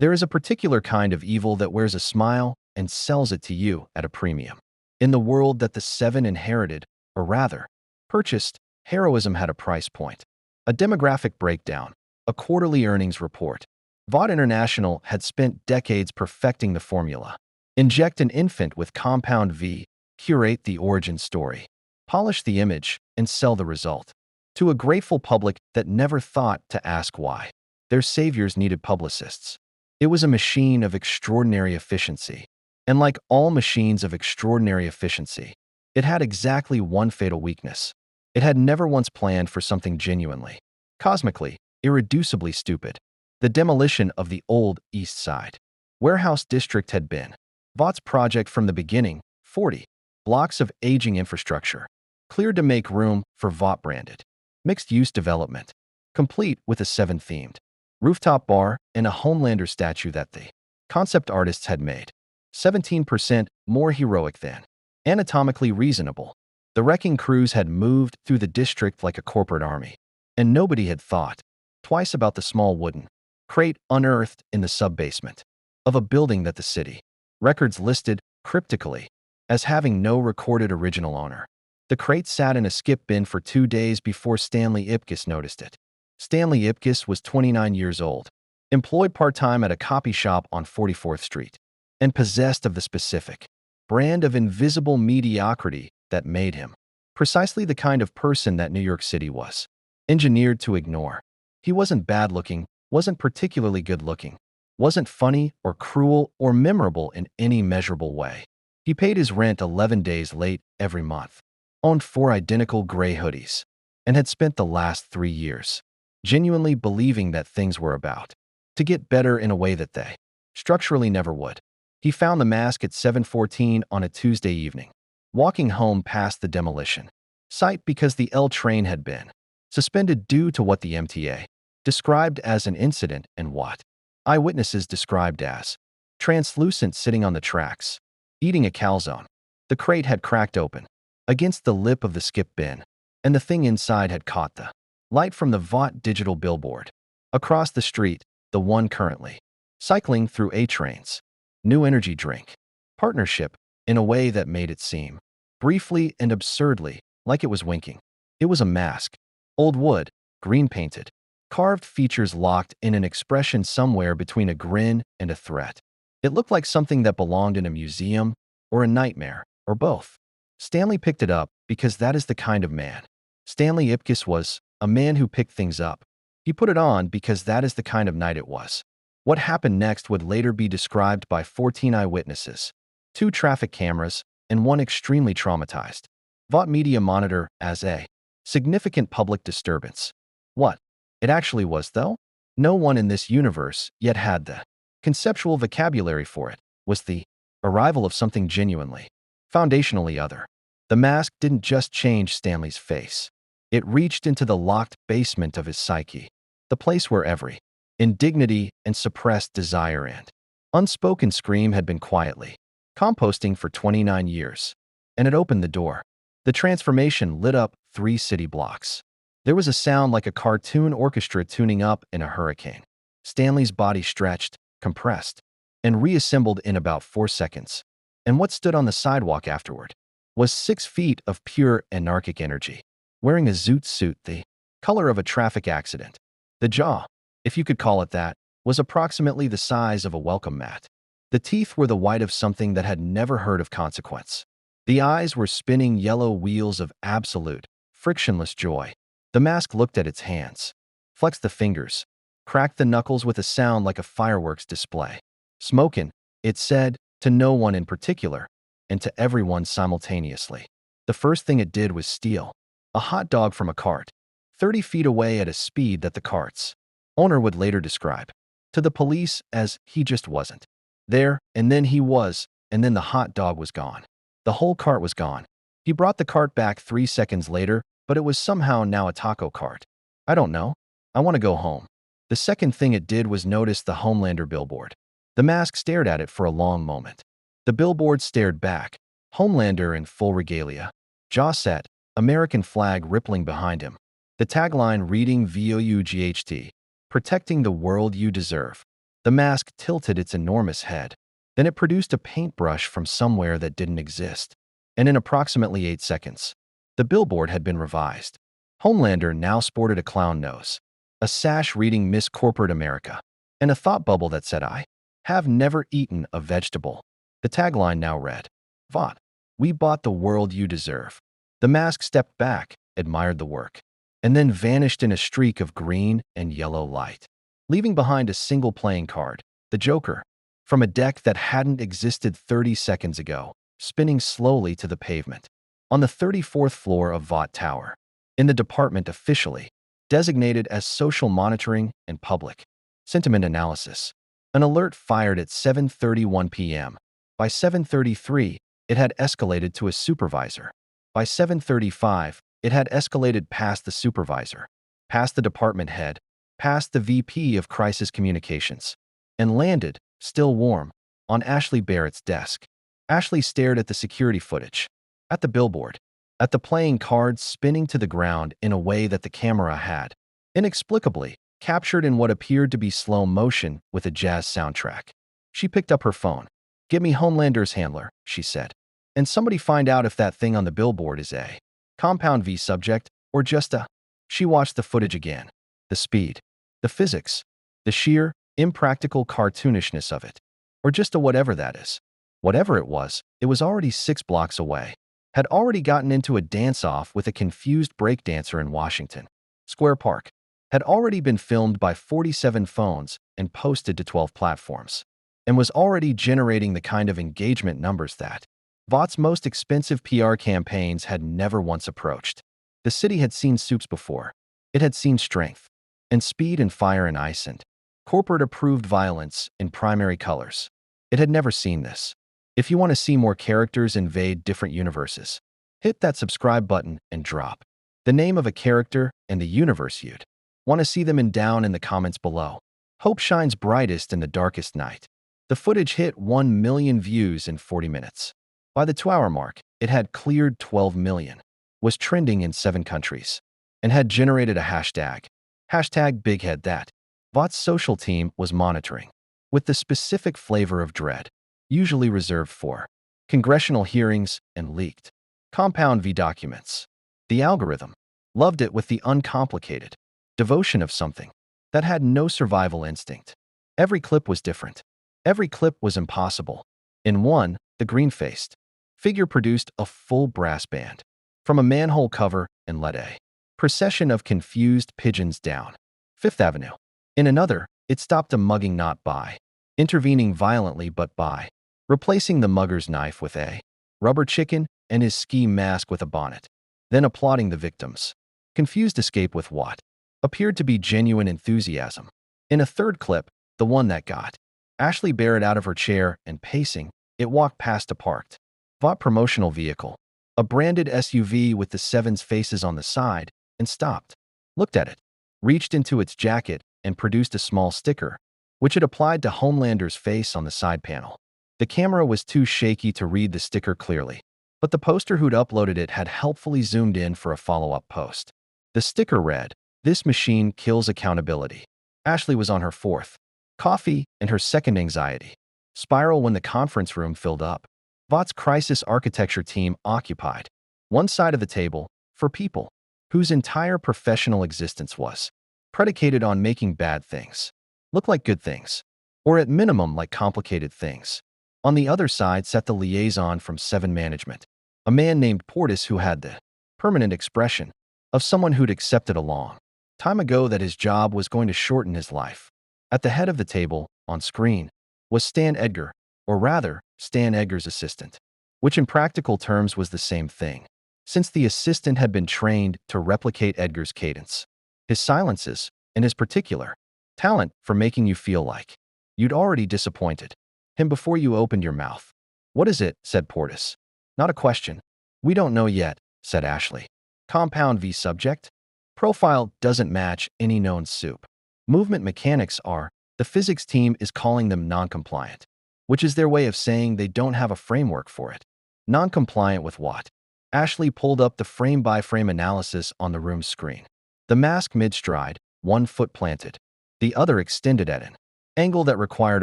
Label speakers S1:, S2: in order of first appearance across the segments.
S1: There is a particular kind of evil that wears a smile and sells it to you at a premium. In the world that the Seven inherited, or rather, purchased, heroism had a price point. A demographic breakdown, a quarterly earnings report. Vought International had spent decades perfecting the formula. Inject an infant with compound V, curate the origin story, polish the image, and sell the result. To a grateful public that never thought to ask why. Their saviors needed publicists. It was a machine of extraordinary efficiency. And like all machines of extraordinary efficiency, it had exactly one fatal weakness. It had never once planned for something genuinely, cosmically, irreducibly stupid. The demolition of the old East Side warehouse district had been Vaught's project from the beginning. 40 blocks of aging infrastructure, cleared to make room for Vought-branded mixed-use development, complete with a Seven-themed rooftop bar and a Homelander statue that the concept artists had made 17% more heroic than anatomically reasonable. The wrecking crews had moved through the district like a corporate army, and nobody had thought twice about the small wooden crate unearthed in the sub-basement of a building that the city records listed cryptically as having no recorded original owner. The crate sat in a skip bin for 2 days before Stanley Ipkiss noticed it. Stanley Ipkiss was 29 years old, employed part-time at a copy shop on 44th Street, and possessed of the specific brand of invisible mediocrity that made him precisely the kind of person that New York City was engineered to ignore. He wasn't bad-looking, wasn't particularly good-looking, wasn't funny or cruel or memorable in any measurable way. He paid his rent 11 days late every month, owned 4 identical gray hoodies, and had spent the last 3 years genuinely believing that things were about to get better in a way that they structurally never would. He found the mask at 7:14 on a Tuesday evening, walking home past the demolition site because the L train had been suspended due to what the MTA described as an incident and what eyewitnesses described as translucent sitting on the tracks, eating a calzone. The crate had cracked open against the lip of the skip bin, and the thing inside had caught the light from the Vought digital billboard. Across the street, the one currently cycling through A trains. New energy drink. Partnership, in a way that made it seem, briefly and absurdly, like it was winking. It was a mask. Old wood, green painted. Carved features locked in an expression somewhere between a grin and a threat. It looked like something that belonged in a museum or a nightmare, or both. Stanley picked it up because that is the kind of man Stanley Ipkiss was, a man who picked things up. He put it on because that is the kind of night it was. What happened next would later be described by 14 eyewitnesses, 2 traffic cameras, and 1 extremely traumatized Vought media monitor as a significant public disturbance. What it actually was, though, no one in this universe yet had the conceptual vocabulary for it, was the arrival of something genuinely, foundationally other. The mask didn't just change Stanley's face. It reached into the locked basement of his psyche, the place where every indignity and suppressed desire and unspoken scream had been quietly composting for 29 years, and it opened the door. The transformation lit up 3 city blocks. There was a sound like a cartoon orchestra tuning up in a hurricane. Stanley's body stretched, compressed, and reassembled in about 4 seconds. And what stood on the sidewalk afterward was 6 feet of pure anarchic energy, wearing a zoot suit the color of a traffic accident. The jaw, if you could call it that, was approximately the size of a welcome mat. The teeth were the white of something that had never heard of consequence. The eyes were spinning yellow wheels of absolute, frictionless joy. The mask looked at its hands, flexed the fingers, cracked the knuckles with a sound like a fireworks display. Smokin', it said, to no one in particular, and to everyone simultaneously. The first thing it did was steal a hot dog from a cart, 30 feet away at a speed that the cart's owner would later describe to the police as he just wasn't there, and then he was, and then the hot dog was gone. The whole cart was gone. He brought the cart back 3 seconds later, but it was somehow now a taco cart. I don't know. I want to go home. The second thing it did was notice the Homelander billboard. The mask stared at it for a long moment. The billboard stared back, Homelander in full regalia, jaw set, American flag rippling behind him. The tagline reading VOUGHT, protecting the world you deserve. The mask tilted its enormous head. Then it produced a paintbrush from somewhere that didn't exist. And in approximately 8 seconds, the billboard had been revised. Homelander now sported a clown nose, a sash reading Miss Corporate America, and a thought bubble that said, "I have never eaten a vegetable." The tagline now read, "Vought, we bought the world you deserve." The mask stepped back, admired the work, and then vanished in a streak of green and yellow light, leaving behind a single playing card, the Joker, from a deck that hadn't existed 30 seconds ago, spinning slowly to the pavement. On the 34th floor of Vought Tower, in the department officially designated as Social Monitoring and Public Sentiment Analysis, an alert fired at 7:31 p.m. By 7:33, it had escalated to a supervisor. By 7:35, it had escalated past the supervisor, past the department head, past the VP of Crisis Communications, and landed, still warm, on Ashley Barrett's desk. Ashley stared at the security footage, at the billboard, at the playing cards spinning to the ground in a way that the camera had, inexplicably, captured in what appeared to be slow motion with a jazz soundtrack. She picked up her phone. "Get me Homelander's handler," she said. "And somebody find out if that thing on the billboard is a Compound V subject or just a..." She watched the footage again. The speed, the physics, the sheer, impractical cartoonishness of it. Or just a whatever that is. Whatever it was already 6 blocks away. Had already gotten into a dance-off with a confused breakdancer in Washington Square Park. Had already been filmed by 47 phones and posted to 12 platforms. And was already generating the kind of engagement numbers that Vought's most expensive PR campaigns had never once approached. The city had seen soups before. It had seen strength, and speed and fire and ice and corporate-approved violence in primary colors. It had never seen this. If you want to see more characters invade different universes, hit that subscribe button and drop the name of a character and the universe you'd want to see them in down in the comments below. Hope shines brightest in the darkest night. The footage hit 1 million views in 40 minutes. By the 2-hour mark, it had cleared 12 million, was trending in 7 countries, and had generated a hashtag #BigHead that Vought's social team was monitoring, with the specific flavor of dread, usually reserved for congressional hearings and leaked Compound V documents. The algorithm loved it with the uncomplicated devotion of something that had no survival instinct. Every clip was different. Every clip was impossible. In one, the green-faced figure produced a full brass band from a manhole cover and led a procession of confused pigeons down Fifth Avenue. In another, it stopped a mugging not by intervening violently but by replacing the mugger's knife with a rubber chicken and his ski mask with a bonnet, then applauding the victim's confused escape with what appeared to be genuine enthusiasm. In a third clip, the one that got Ashley Barrett out of her chair and pacing, it walked past a parked Vought promotional vehicle, a branded SUV with the 7's faces on the side, and stopped, looked at it, reached into its jacket, and produced a small sticker, which it applied to Homelander's face on the side panel. The camera was too shaky to read the sticker clearly, but the poster who'd uploaded it had helpfully zoomed in for a follow-up post. The sticker read, "This machine kills accountability." Ashley was on her 4th coffee and her 2nd anxiety spiral when the conference room filled up. Vought's crisis architecture team occupied one side of the table for people whose entire professional existence was predicated on making bad things look like good things, or at minimum like complicated things. On the other side sat the liaison from 7 Management, a man named Portis who had the permanent expression of someone who'd accepted a long time ago that his job was going to shorten his life. At the head of the table, on screen, was Stan Edgar, or rather, Stan Edgar's assistant, which in practical terms was the same thing, since the assistant had been trained to replicate Edgar's cadence, his silences, and his particular talent for making you feel like you'd already disappointed him before you opened your mouth. "What is it?" said Portis. "Not a question. We don't know yet," said Ashley. "Compound V subject? Profile doesn't match any known soup. Movement mechanics are, the physics team is calling them non-compliant, which is their way of saying they don't have a framework for it. Non-compliant with what?" Ashley pulled up the frame-by-frame analysis on the room's screen. The mask mid-stride, one foot planted, the other extended at an angle that required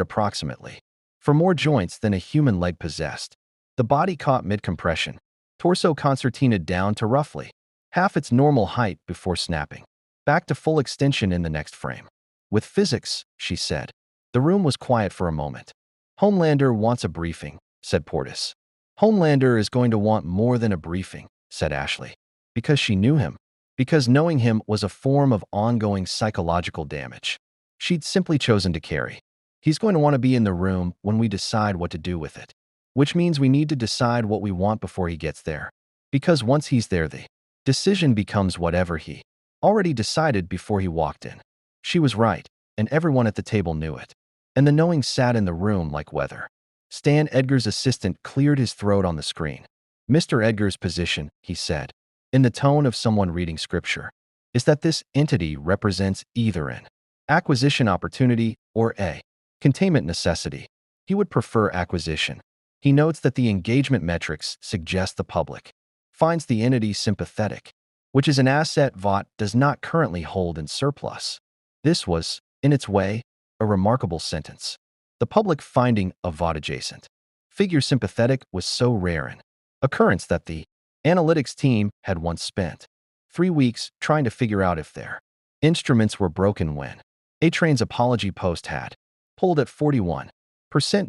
S1: approximately for more joints than a human leg possessed. The body caught mid-compression, torso concertinaed down to roughly half its normal height before snapping back to full extension in the next frame. With physics, she said. The room was quiet for a moment. Homelander wants a briefing, said Portis. Homelander is going to want more than a briefing, said Ashley. Because she knew him. Because knowing him was a form of ongoing psychological damage she'd simply chosen to carry. He's going to want to be in the room when we decide what to do with it. Which means we need to decide what we want before he gets there. Because once he's there, the decision becomes whatever he already decided before he walked in. She was right, and everyone at the table knew it. And the knowing sat in the room like weather. Stan Edgar's assistant cleared his throat on the screen. Mr. Edgar's position, he said, in the tone of someone reading scripture, is that this entity represents either an acquisition opportunity or a containment necessity. He would prefer acquisition. He notes that the engagement metrics suggest the public finds the entity sympathetic, which is an asset Vought does not currently hold in surplus. This was, in its way, a remarkable sentence. The public finding a Vought adjacent figure sympathetic was so rare an occurrence that the analytics team had once spent 3 weeks trying to figure out if their instruments were broken when A-Train's apology post had pulled at 41%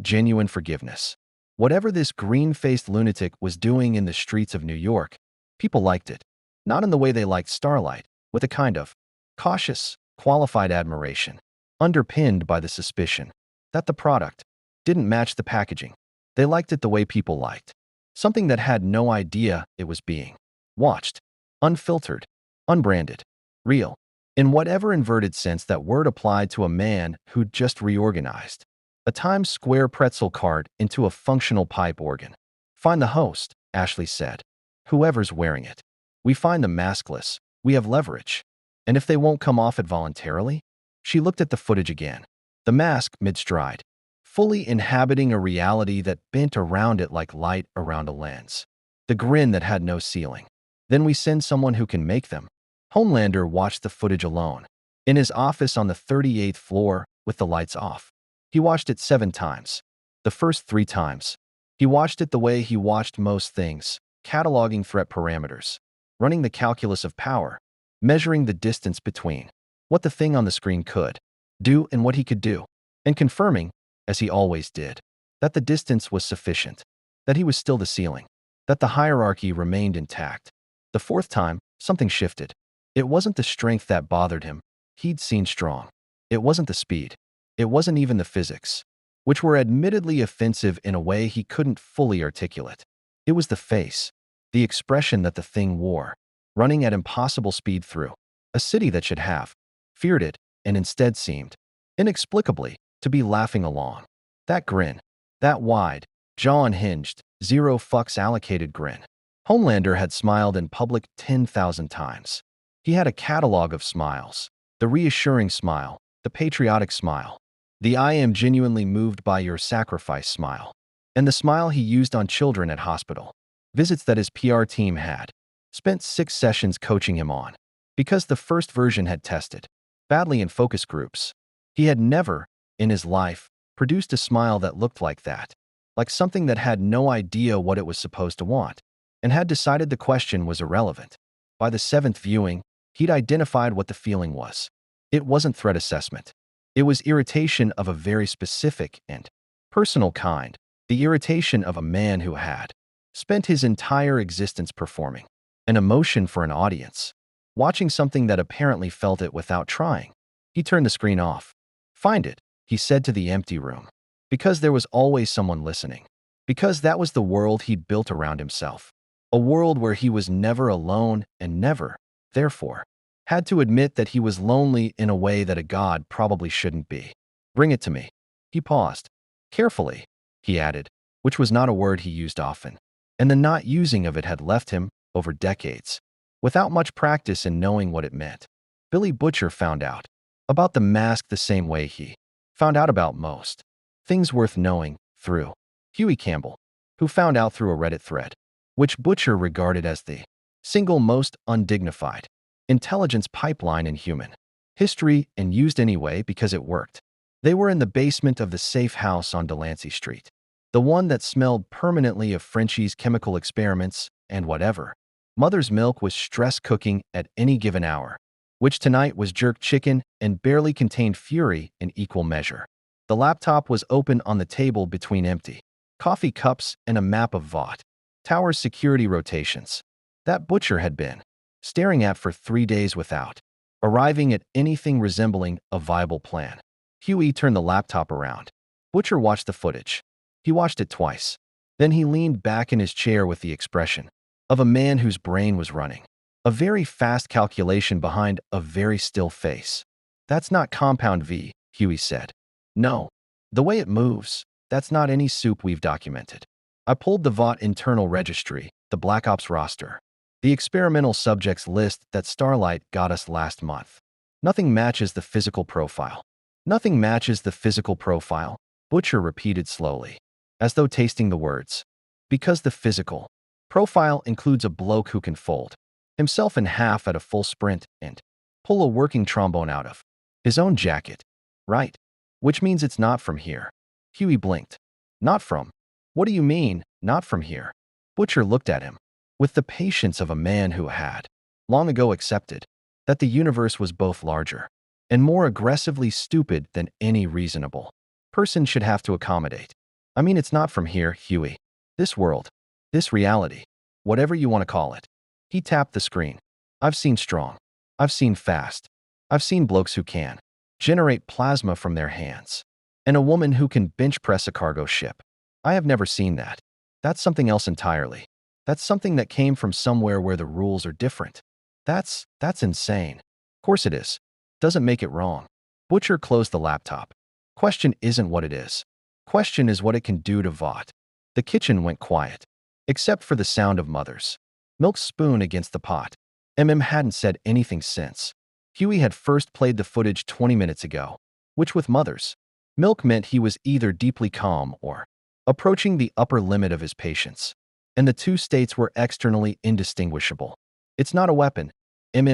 S1: genuine forgiveness. Whatever this green-faced lunatic was doing in the streets of New York, people liked it. Not in the way they liked Starlight, with a kind of cautious, qualified admiration, underpinned by the suspicion that the product didn't match the packaging. They liked it the way people liked something that had no idea it was being watched, unfiltered, unbranded, real, in whatever inverted sense that word applied to a man who'd just reorganized a Times Square pretzel cart into a functional pipe organ. Find the host, Ashley said. Whoever's wearing it. We find them maskless. We have leverage. And if they won't come off it voluntarily? She looked at the footage again. The mask mid-stride, fully inhabiting a reality that bent around it like light around a lens. The grin that had no ceiling. Then we send someone who can make them. Homelander watched the footage alone, in his office on the 38th floor with the lights off. He watched it 7 times. The first 3 times, he watched it the way he watched most things, cataloging threat parameters, running the calculus of power, measuring the distance between what the thing on the screen could do and what he could do, and confirming, as he always did, that the distance was sufficient, that he was still the ceiling, that the hierarchy remained intact. The 4th time, something shifted. It wasn't the strength that bothered him. He'd seen strong. It wasn't the speed. It wasn't even the physics, which were admittedly offensive in a way he couldn't fully articulate. It was the face, the expression that the thing wore, running at impossible speed through a city that should have feared it and instead seemed, inexplicably, to be laughing along. That grin, that wide, jaw-unhinged, zero fucks allocated grin. Homelander had smiled in public 10,000 times. He had a catalog of smiles. The reassuring smile, the patriotic smile, the I am genuinely moved by your sacrifice smile, and the smile he used on children at hospital visits that his PR team had spent 6 sessions coaching him on. Because the first version had tested badly in focus groups, he had never, in his life, produced a smile that looked like that, like something that had no idea what it was supposed to want, and had decided the question was irrelevant. By the 7th viewing, he'd identified what the feeling was. It wasn't threat assessment. It was irritation of a very specific and personal kind, the irritation of a man who had spent his entire existence performing an emotion for an audience, watching something that apparently felt it without trying. He turned the screen off. Find it, he said to the empty room. Because there was always someone listening. Because that was the world he'd built around himself. A world where he was never alone and never, therefore, had to admit that he was lonely in a way that a god probably shouldn't be. Bring it to me. He paused. Carefully, he added, which was not a word he used often, and the not using of it had left him, over decades, without much practice in knowing what it meant. Billy Butcher found out about the mask the same way he found out about most things worth knowing through Huey Campbell, who found out through a Reddit thread, which Butcher regarded as the single most undignified intelligence pipeline in human history and used anyway because it worked. They were in the basement of the safe house on Delancey Street. The one that smelled permanently of Frenchie's chemical experiments and whatever. Mother's milk was stress cooking at any given hour, which tonight was jerk chicken and barely contained fury in equal measure. The laptop was open on the table between empty coffee cups and a map of Vought Tower's security rotations. That Butcher had been staring at for 3 days without arriving at anything resembling a viable plan. Huey turned the laptop around. Butcher watched the footage. He watched it twice. Then he leaned back in his chair with the expression of a man whose brain was running. A very fast calculation behind a very still face. That's not Compound V, Huey said. No. The way it moves, that's not any soup we've documented. I pulled the Vought internal registry, the Black Ops roster, the experimental subjects list that Starlight got us last month. Nothing matches the physical profile. Nothing matches the physical profile, Butcher repeated slowly, as though tasting the words. Because the physical profile includes a bloke who can fold himself in half at a full sprint and pull a working trombone out of his own jacket. Right. Which means it's not from here. Huey blinked. Not from. What do you mean, not from here? Butcher looked at him with the patience of a man who had long ago accepted that the universe was both larger and more aggressively stupid than any reasonable person should have to accommodate. I mean, it's not from here, Huey. This world, this reality, whatever you want to call it. He tapped the screen. I've seen strong. I've seen fast. I've seen blokes who can generate plasma from their hands. And a woman who can bench press a cargo ship. I have never seen that. That's something else entirely. That's something that came from somewhere where the rules are different. That's insane. Of course it is. Doesn't make it wrong. Butcher closed the laptop. Question isn't what it is. Question is what it can do to Vought. The kitchen went quiet, except for the sound of Mother's milk spoon against the pot. Hadn't said anything since. Huey had first played the footage 20 minutes ago, which with Mother's milk meant he was either deeply calm or approaching the upper limit of his patience. And the two states were externally indistinguishable. It's not a weapon,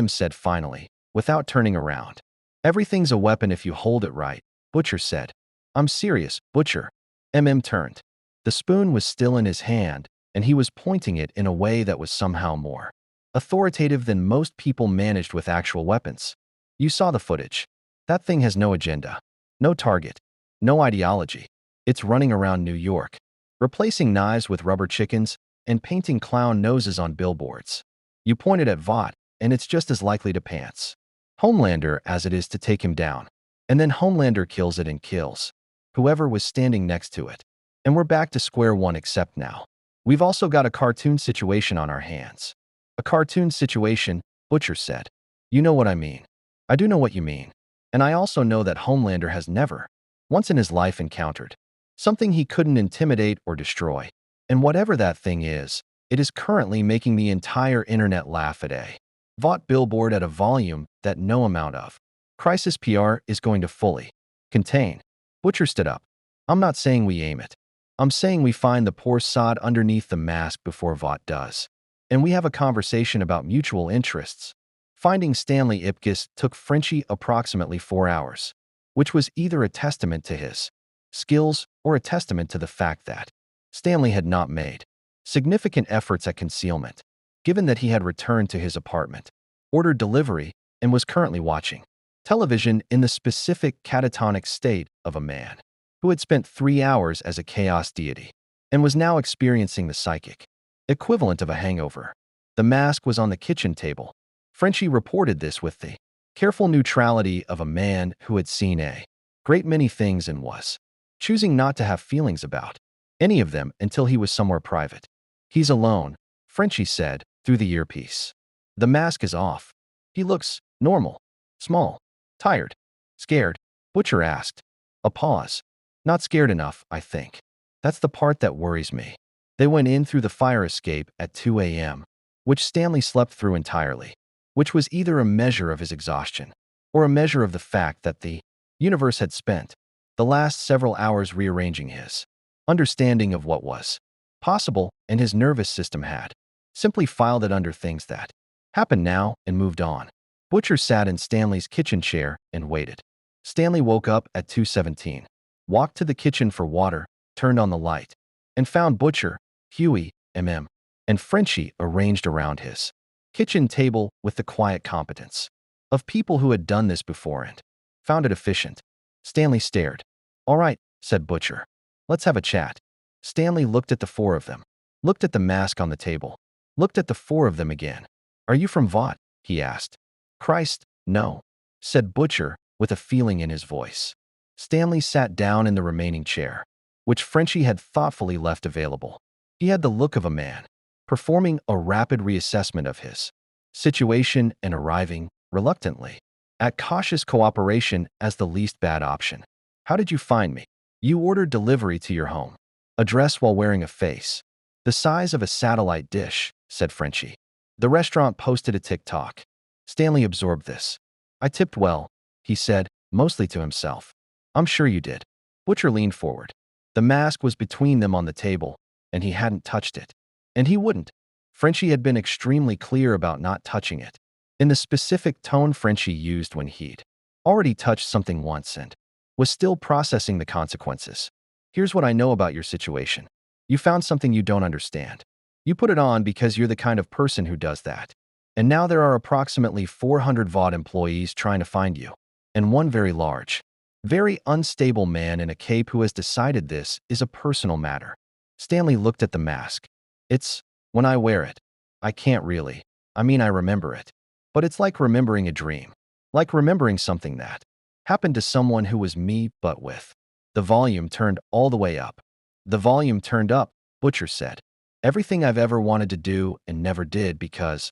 S1: said finally, without turning around. Everything's a weapon if you hold it right, Butcher said. I'm serious, Butcher. Turned. The spoon was still in his hand, and he was pointing it in a way that was somehow more authoritative than most people managed with actual weapons. You saw the footage. That thing has no agenda, no target, no ideology. It's running around New York, replacing knives with rubber chickens and painting clown noses on billboards. You point it at Vought, and it's just as likely to pants Homelander as it is to take him down. And then Homelander kills it and kills whoever was standing next to it. And we're back to square one except now we've also got a cartoon situation on our hands. A cartoon situation, Butcher said. You know what I mean. I do know what you mean. And I also know that Homelander has never, once in his life, encountered something he couldn't intimidate or destroy. And whatever that thing is, it is currently making the entire internet laugh at a Vought billboard at a volume that no amount of crisis PR is going to fully contain. Butcher stood up. I'm not saying we aim it. I'm saying we find the poor sod underneath the mask before Vought does. And we have a conversation about mutual interests. Finding Stanley Ipkiss took Frenchie approximately 4 hours, which was either a testament to his skills or a testament to the fact that Stanley had not made significant efforts at concealment, given that he had returned to his apartment, ordered delivery, and was currently watching television in the specific catatonic state of a man who had spent 3 hours as a chaos deity and was now experiencing the psychic equivalent of a hangover. The mask was on the kitchen table. Frenchie reported this with the careful neutrality of a man who had seen a great many things and was choosing not to have feelings about any of them until he was somewhere private. He's alone, Frenchie said through the earpiece. The mask is off. He looks normal, small, tired, scared, Butcher asked. A pause. Not scared enough, I think. That's the part that worries me. They went in through the fire escape at 2 a.m., which Stanley slept through entirely, which was either a measure of his exhaustion or a measure of the fact that the universe had spent the last several hours rearranging his understanding of what was possible, and his nervous system had simply filed it under things that happened now and moved on. Butcher sat in Stanley's kitchen chair and waited. Stanley woke up at 2:17, walked to the kitchen for water, turned on the light, and found Butcher, Huey, and Frenchie arranged around his kitchen table with the quiet competence of people who had done this before and found it efficient. Stanley stared. "All right," said Butcher. "Let's have a chat." Stanley looked at the four of them, looked at the mask on the table, looked at the four of them again. "Are you from Vought?" he asked. "Christ, no," said Butcher with a feeling in his voice. Stanley sat down in the remaining chair, which Frenchie had thoughtfully left available. He had the look of a man performing a rapid reassessment of his situation and arriving, reluctantly, at cautious cooperation as the least bad option. "How did you find me?" "You ordered delivery to your home address while wearing a face the size of a satellite dish," said Frenchie. "The restaurant posted a TikTok." Stanley absorbed this. "I tipped well," he said, mostly to himself. "I'm sure you did." Butcher leaned forward. The mask was between them on the table, and he hadn't touched it. And he wouldn't. Frenchie had been extremely clear about not touching it, in the specific tone Frenchie used when he'd already touched something once and was still processing the consequences. "Here's what I know about your situation. You found something you don't understand. You put it on because you're the kind of person who does that. And now there are approximately 400 Vought employees trying to find you, and one very large, very unstable man in a cape who has decided this is a personal matter." Stanley looked at the mask. "It's, when I wear it, I can't really. I mean, I remember it. But it's like remembering a dream. Like remembering something that happened to someone who was me, but with." The volume turned all the way up. "The volume turned up," Butcher said. "Everything I've ever wanted to do and never did because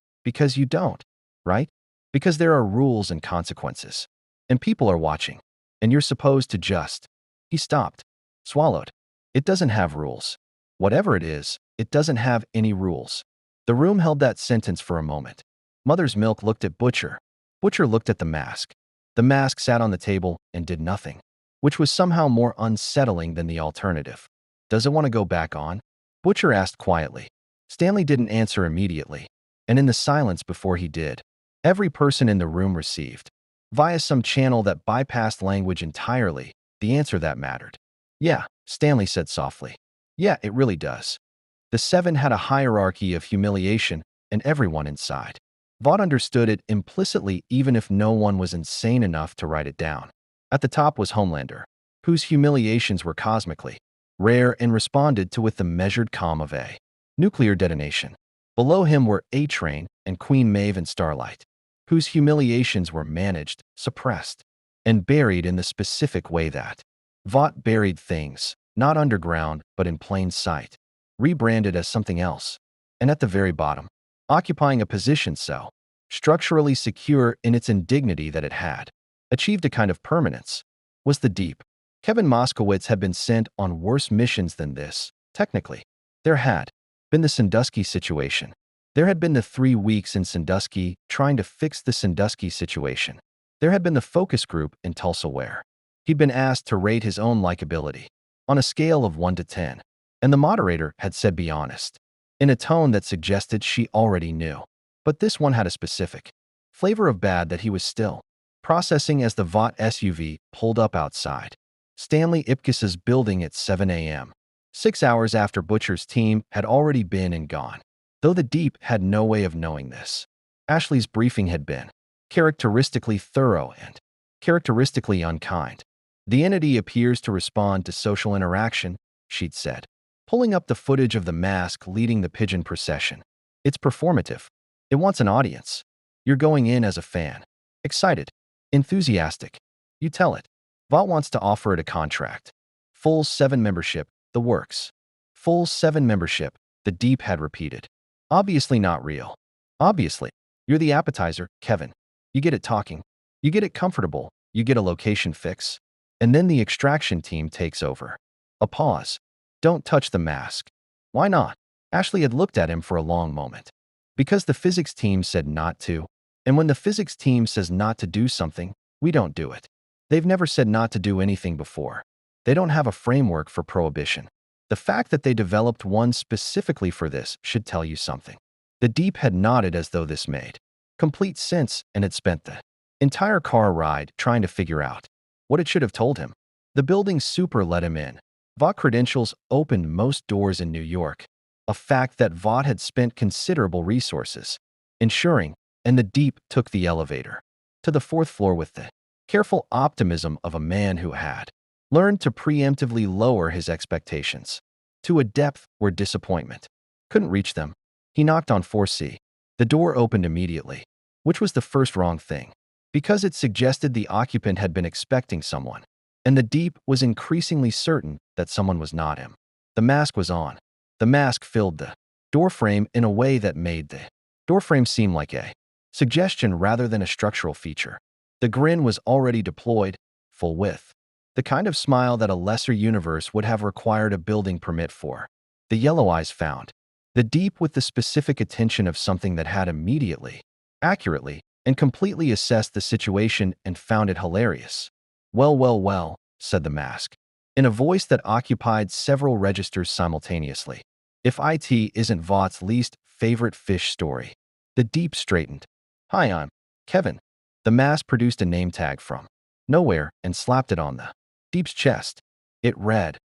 S1: you don't, right? Because there are rules and consequences. And people are watching. And you're supposed to just..." He stopped, swallowed. "It doesn't have rules. Whatever it is, it doesn't have any rules." The room held that sentence for a moment. Mother's Milk looked at Butcher. Butcher looked at the mask. The mask sat on the table and did nothing, which was somehow more unsettling than the alternative. "Does it want to go back on?" Butcher asked quietly. Stanley didn't answer immediately, and in the silence before he did, every person in the room received, via some channel that bypassed language entirely, the answer that mattered. "Yeah," Stanley said softly. "Yeah, it really does." The seven had a hierarchy of humiliation, and everyone inside Vought understood it implicitly, even if no one was insane enough to write it down. At the top was Homelander, whose humiliations were cosmically rare and responded to with the measured calm of a nuclear detonation. Below him were A-Train and Queen Maeve and Starlight, whose humiliations were managed, suppressed, and buried in the specific way that Vought buried things, not underground but in plain sight, rebranded as something else. And at the very bottom, occupying a position so structurally secure in its indignity that it had achieved a kind of permanence, was the Deep. Kevin Moskowitz had been sent on worse missions than this, technically. There had been the Sandusky situation. There had been the 3 weeks in Sandusky trying to fix the Sandusky situation. There had been the focus group in Tulsa where he'd been asked to rate his own likability on a scale of 1 to 10, and the moderator had said be honest, in a tone that suggested she already knew. But this one had a specific flavor of bad that he was still processing as the Vought SUV pulled up outside Stanley Ipkiss's building at 7 a.m., 6 hours after Butcher's team had already been and gone. Though the Deep had no way of knowing this, Ashley's briefing had been characteristically thorough and characteristically unkind. "The entity appears to respond to social interaction," she'd said, pulling up the footage of the mask leading the pigeon procession. "It's performative. It wants an audience. You're going in as a fan. Excited. Enthusiastic. You tell it. Vought wants to offer it a contract. Full 7 membership, the works. Full 7 membership," the Deep had repeated. "Obviously not real. Obviously. You're the appetizer, Kevin. You get it talking. You get it comfortable. You get a location fix. And then the extraction team takes over." A pause. "Don't touch the mask." "Why not?" Ashley had looked at him for a long moment. "Because the physics team said not to. And when the physics team says not to do something, we don't do it. They've never said not to do anything before. They don't have a framework for prohibition. The fact that they developed one specifically for this should tell you something." The Deep had nodded as though this made complete sense and had spent the entire car ride trying to figure out what it should have told him. The building super let him in. Vought credentials opened most doors in New York, a fact that Vought had spent considerable resources ensuring, and the Deep took the elevator to the fourth floor with the careful optimism of a man who had learned to preemptively lower his expectations to a depth where disappointment couldn't reach them. He knocked on 4C. The door opened immediately, which was the first wrong thing, because it suggested the occupant had been expecting someone, and the Deep was increasingly certain that someone was not him. The mask was on. The mask filled the doorframe in a way that made the doorframe seem like a suggestion rather than a structural feature. The grin was already deployed, full width, the kind of smile that a lesser universe would have required a building permit for. The yellow eyes found the Deep with the specific attention of something that had immediately, accurately, and completely assessed the situation and found it hilarious. Well, well, well, said the mask, in a voice that occupied several registers simultaneously. If IT isn't Vaught's least favorite fish story. The Deep straightened. Hi, I'm Kevin. The mask produced a name tag from nowhere and slapped it on the Deep's chest. It read,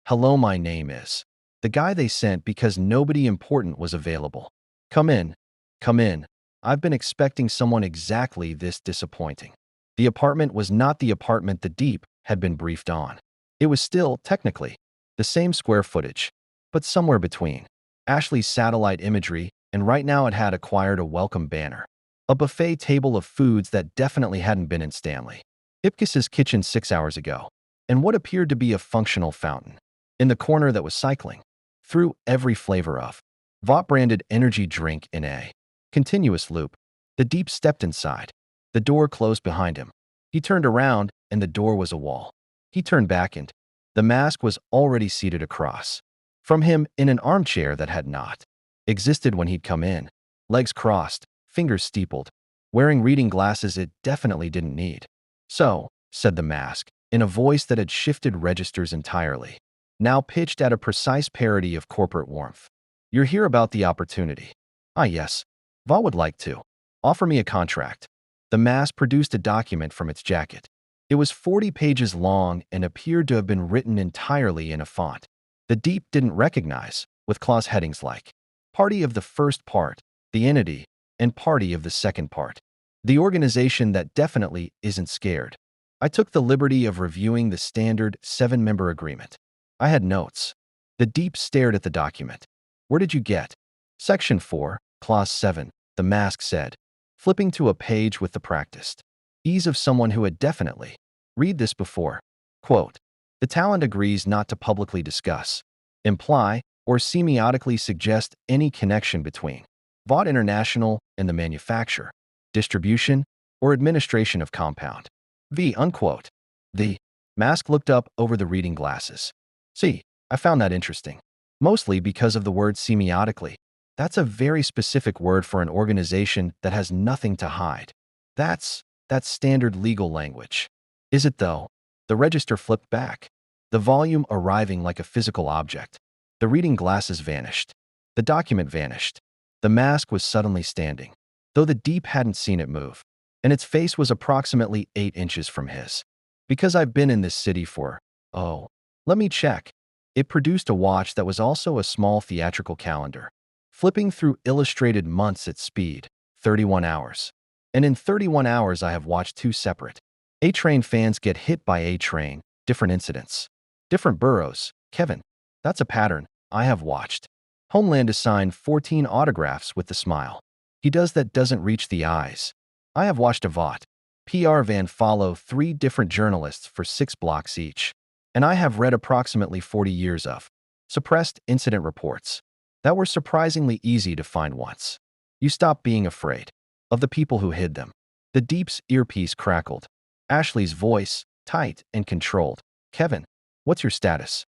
S1: "Hello, my name is." The guy they sent because nobody important was available. Come in. Come in. I've been expecting someone exactly this disappointing. The apartment was not the apartment the Deep had been briefed on. It was still, technically, the same square footage, but somewhere between Ashley's satellite imagery, and right now it had acquired a welcome banner. A buffet table of foods that definitely hadn't been in Stanley Ipkiss's kitchen 6 hours ago, and what appeared to be a functional fountain in the corner that was cycling through every flavor of Vought-branded energy drink in a continuous loop. The Deep stepped inside. The door closed behind him. He turned around, and the door was a wall. He turned back, and the mask was already seated across from him in an armchair that had not existed when he'd come in. Legs crossed, fingers steepled, wearing reading glasses it definitely didn't need. So, said the mask, in a voice that had shifted registers entirely, now pitched at a precise parody of corporate warmth. You're here about the opportunity. Ah, yes. Vought would like to offer me a contract. The mask produced a document from its jacket. It was 40 pages long and appeared to have been written entirely in a font the Deep didn't recognize, with clause headings like Party of the first part, the entity, and Party of the second part. The organization that definitely isn't scared. I took the liberty of reviewing the standard 7-member agreement. I had notes. The Deep stared at the document. Where did you get? Section 4, Clause 7, the mask said, flipping to a page with the practiced ease of someone who had definitely read this before. Quote, the talent agrees not to publicly discuss, imply, or semiotically suggest any connection between Vought International and the manufacture, distribution, or administration of compound V. Unquote. The mask looked up over the reading glasses. See, I found that interesting. Mostly because of the word semiotically. That's a very specific word for an organization that has nothing to hide. That's standard legal language. Is it though? The register flipped back, the volume arriving like a physical object. The reading glasses vanished. The document vanished. The mask was suddenly standing, though the Deep hadn't seen it move, and its face was approximately 8 inches from his. Because I've been in this city for, let me check. It produced a watch that was also a small theatrical calendar, flipping through illustrated months at speed, 31 hours. And in 31 hours I have watched 2 separate A-Train fans get hit by A-Train, different incidents. Different boroughs. Kevin, that's a pattern. I have watched Homeland assign 14 autographs with the smile. He doesn't reach the eyes. I have watched a Vought PR van follow 3 different journalists for 6 blocks each. And I have read approximately 40 years of suppressed incident reports that were surprisingly easy to find once you stop being afraid of the people who hid them. The Deep's earpiece crackled. Ashley's voice, tight and controlled. Kevin, what's your status?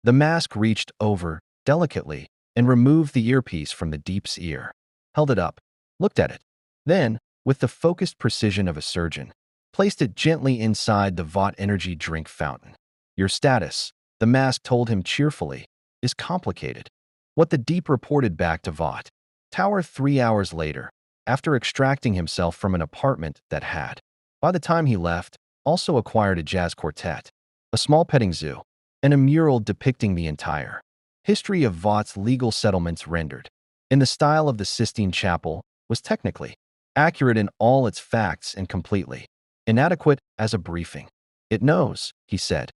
S1: The mask reached over, delicately, and removed the earpiece from the Deep's ear, held it up, looked at it. Then, with the focused precision of a surgeon, placed it gently inside the Vought energy drink fountain. Your status, the mask told him cheerfully, is complicated. What the Deep reported back to Vought Tower 3 hours later, after extracting himself from an apartment that had, by the time he left, also acquired a jazz quartet, a small petting zoo, and a mural depicting the entire history of Vaught's legal settlements rendered in the style of the Sistine Chapel was technically accurate in all its facts and completely inadequate as a briefing. It knows, he said,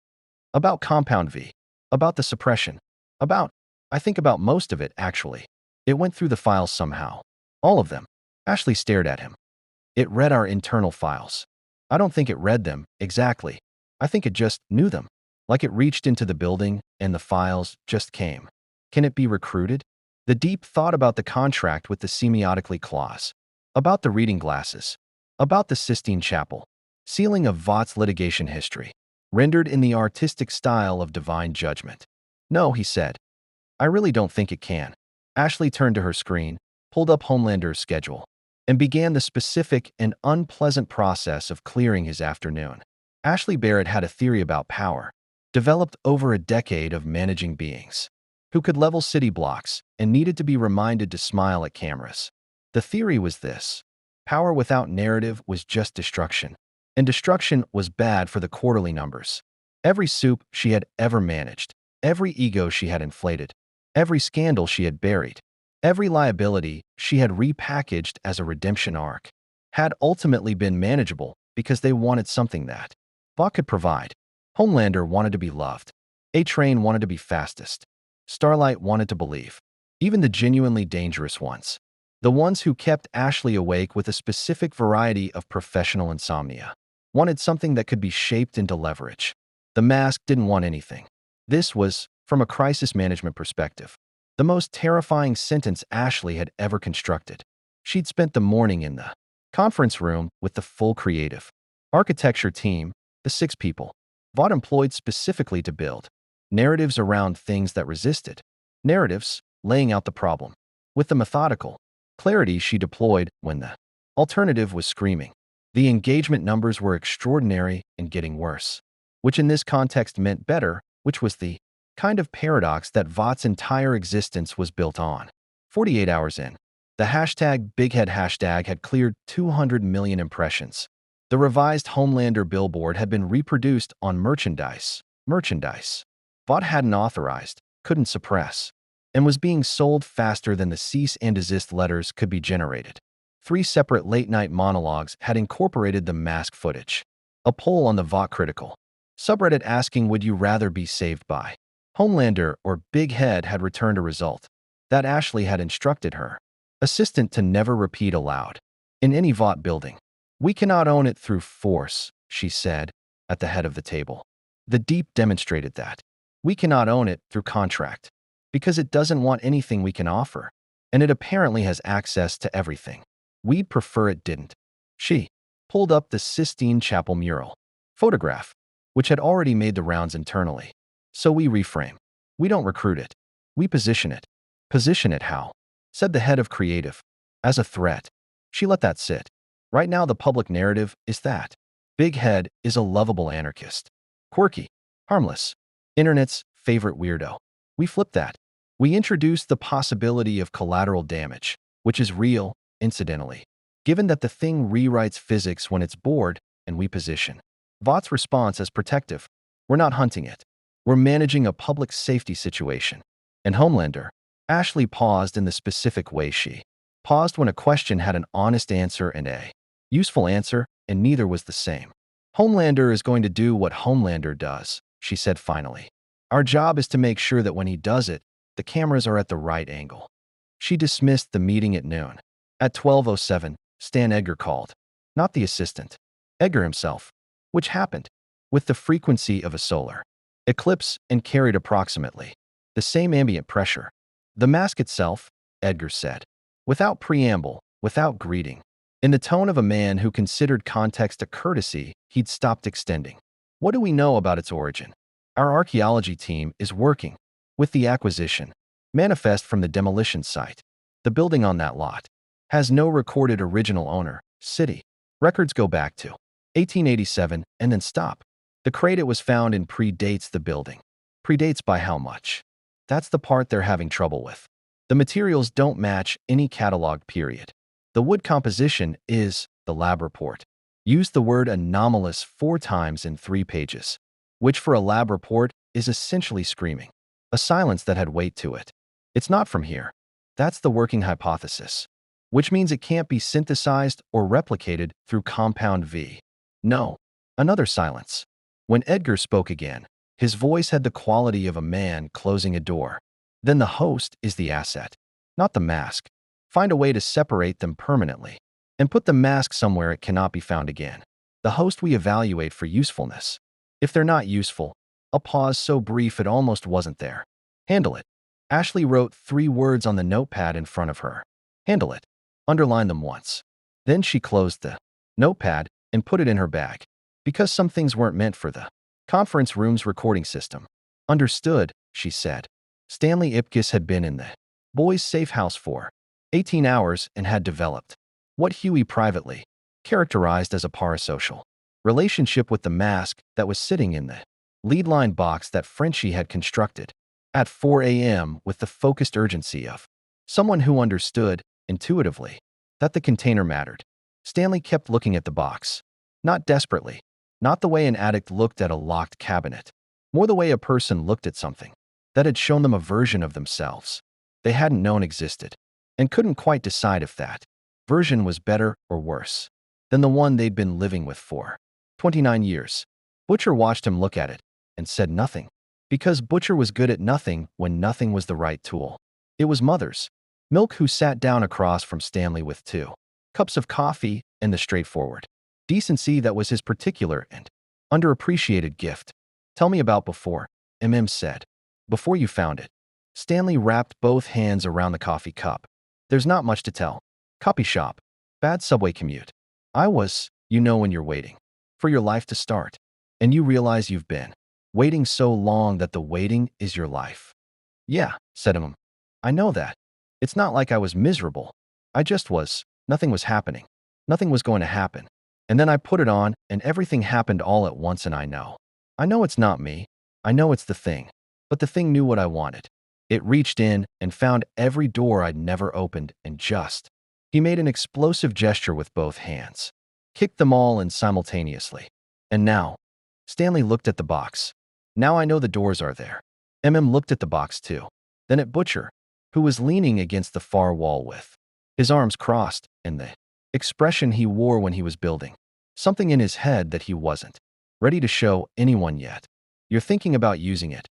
S1: about Compound V, about the suppression, I think about most of it, actually. It went through the files somehow. All of them. Ashley stared at him. It read our internal files. I don't think it read them, exactly. I think it just knew them. Like it reached into the building and the files just came. Can it be recruited? The deep thought about the contract with the semiotically clause, about the reading glasses, about the Sistine Chapel, sealing of Vaught's litigation history, rendered in the artistic style of divine judgment. No, he said. I really don't think it can. Ashley turned to her screen, pulled up Homelander's schedule, and began the specific and unpleasant process of clearing his afternoon. Ashley Barrett had a theory about power, developed over a decade of managing beings who could level city blocks and needed to be reminded to smile at cameras. The theory was this: power without narrative was just destruction, and destruction was bad for the quarterly numbers. Every soup she had ever managed, every ego she had inflated, every scandal she had buried, every liability she had repackaged as a redemption arc, had ultimately been manageable because they wanted something that Vaught could provide. Homelander wanted to be loved. A-Train wanted to be fastest. Starlight wanted to believe. Even the genuinely dangerous ones. The ones who kept Ashley awake with a specific variety of professional insomnia. Wanted something that could be shaped into leverage. The Mask didn't want anything. This was, from a crisis management perspective, the most terrifying sentence Ashley had ever constructed. She'd spent the morning in the conference room with the full creative architecture team, the 6 people Vaught employed specifically to build narratives around things that resisted. Narratives, laying out the problem, with the methodical clarity she deployed when the alternative was screaming. The engagement numbers were extraordinary and getting worse, which in this context meant better, which was the kind of paradox that Vaught's entire existence was built on. 48 hours in, the #BigHead hashtag had cleared 200 million impressions. The revised Homelander billboard had been reproduced on merchandise. Vaught hadn't authorized, couldn't suppress, and was being sold faster than the cease and desist letters could be generated. 3 separate late-night monologues had incorporated the Mask footage. A poll on the Vaught Critical subreddit asking would you rather be saved by Homelander or Big Head had returned a result that Ashley had instructed her assistant to never repeat aloud in any Vaught building. We cannot own it through force, she said, at the head of the table. The Deep demonstrated that. We cannot own it through contract, because it doesn't want anything we can offer, and it apparently has access to everything. We'd prefer it didn't. She pulled up the Sistine Chapel mural photograph, which had already made the rounds internally. So we reframe. We don't recruit it. We position it. Position it how? Said the head of creative. As a threat. She let that sit. Right now the public narrative is that Big Head is a lovable anarchist. Quirky. Harmless. Internet's favorite weirdo. We flip that. We introduce the possibility of collateral damage, which is real, incidentally, given that the thing rewrites physics when it's bored, and we position Vaught's response as protective. We're not hunting it. We're managing a public safety situation. And Homelander, Ashley paused in the specific way she paused when a question had an honest answer and a useful answer, and neither was the same. Homelander is going to do what Homelander does, she said finally. Our job is to make sure that when he does it, the cameras are at the right angle. She dismissed the meeting at noon. At 12:07, Stan Edgar called. Not the assistant. Edgar himself. Which happened with the frequency of a solar eclipse and carried approximately the same ambient pressure. The mask itself, Edgar said, without preamble, without greeting. In the tone of a man who considered context a courtesy he'd stopped extending. What do we know about its origin? Our archaeology team is working with the acquisition. Manifest from the demolition site. The building on that lot has no recorded original owner, city. Records go back to 1887 and then stop. The crate it was found in predates the building. Predates by how much? That's the part they're having trouble with. The materials don't match any catalog period. The wood composition is, the lab report Used the word anomalous 4 times in 3 pages, which for a lab report is essentially screaming. A silence that had weight to it. It's not from here. That's the working hypothesis, which means it can't be synthesized or replicated through compound V. No. Another silence. When Edgar spoke again, his voice had the quality of a man closing a door. Then the host is the asset, not the mask. Find a way to separate them permanently and put the mask somewhere it cannot be found again. The host we evaluate for usefulness. If they're not useful, a pause so brief it almost wasn't there. Handle it. Ashley wrote 3 words on the notepad in front of her. Handle it. Underline them once. Then she closed the notepad and put it in her bag. Because some things weren't meant for the conference room's recording system. Understood, she said. Stanley Ipkiss had been in the boys' safe house for 18 hours and had developed what Huey privately characterized as a parasocial relationship with the mask that was sitting in the lead line box that Frenchie had constructed at 4 a.m. with the focused urgency of someone who understood, intuitively, that the container mattered. Stanley kept looking at the box. Not desperately. Not the way an addict looked at a locked cabinet. More the way a person looked at something that had shown them a version of themselves they hadn't known existed and couldn't quite decide if that version was better or worse than the one they'd been living with for 29 years. Butcher watched him look at it and said nothing, because Butcher was good at nothing when nothing was the right tool. It was Mother's Milk who sat down across from Stanley with 2 cups of coffee and the straightforward decency that was his particular and underappreciated gift. Tell me about before, said. Before you found it. Stanley wrapped both hands around the coffee cup. There's not much to tell. Copy shop. Bad subway commute. I was, when you're waiting for your life to start. And you realize you've been waiting so long that the waiting is your life. Yeah, said I know that. It's not like I was miserable. I just was. Nothing was happening. Nothing was going to happen. And then I put it on and everything happened all at once and I know. I know it's not me. I know it's the thing. But the thing knew what I wanted. It reached in and found every door I'd never opened and just. He made an explosive gesture with both hands. Kicked them all in simultaneously. And now, Stanley looked at the box. Now I know the doors are there. Looked at the box too. Then at Butcher, who was leaning against the far wall with his arms crossed and the expression he wore when he was building something in his head that he wasn't ready to show anyone yet. You're thinking about using it,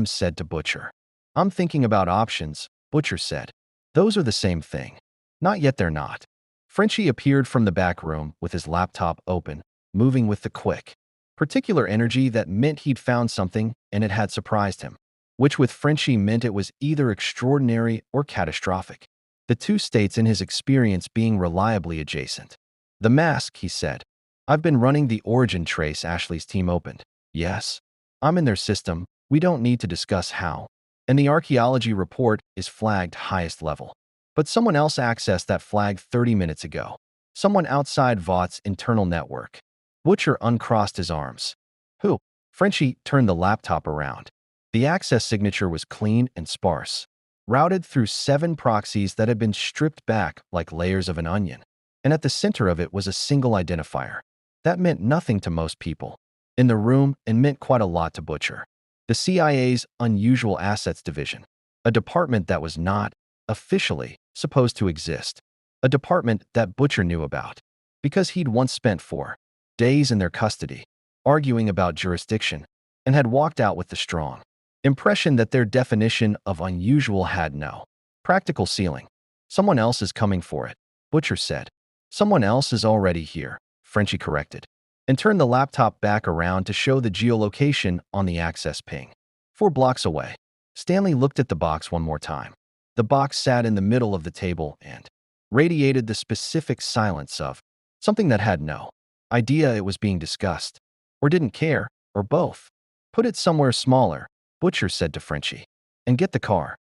S1: said to Butcher. I'm thinking about options, Butcher said. Those are the same thing. Not yet they're not. Frenchie appeared from the back room with his laptop open, moving with the quick, particular energy that meant he'd found something and it had surprised him, which with Frenchie meant it was either extraordinary or catastrophic. The 2 states in his experience being reliably adjacent. The mask, he said. I've been running the origin trace Ashley's team opened. Yes. I'm in their system. We don't need to discuss how. And the archaeology report is flagged highest level. But someone else accessed that flag 30 minutes ago. Someone outside Vaught's internal network. Butcher uncrossed his arms. Who? Frenchie turned the laptop around. The access signature was clean and sparse, routed through 7 proxies that had been stripped back like layers of an onion. And at the center of it was a single identifier. That meant nothing to most people in the room and meant quite a lot to Butcher. The CIA's Unusual Assets Division, a department that was not, officially, supposed to exist. A department that Butcher knew about, because he'd once spent 4 days in their custody, arguing about jurisdiction, and had walked out with the strong impression that their definition of unusual had no practical ceiling. Someone else is coming for it, Butcher said. Someone else is already here, Frenchie corrected, and turned the laptop back around to show the geolocation on the access ping. 4 blocks away. Stanley looked at the box one more time. The box sat in the middle of the table and radiated the specific silence of something that had no idea it was being discussed, or didn't care, or both. Put it somewhere smaller, Butcher said to Frenchie, and get the car.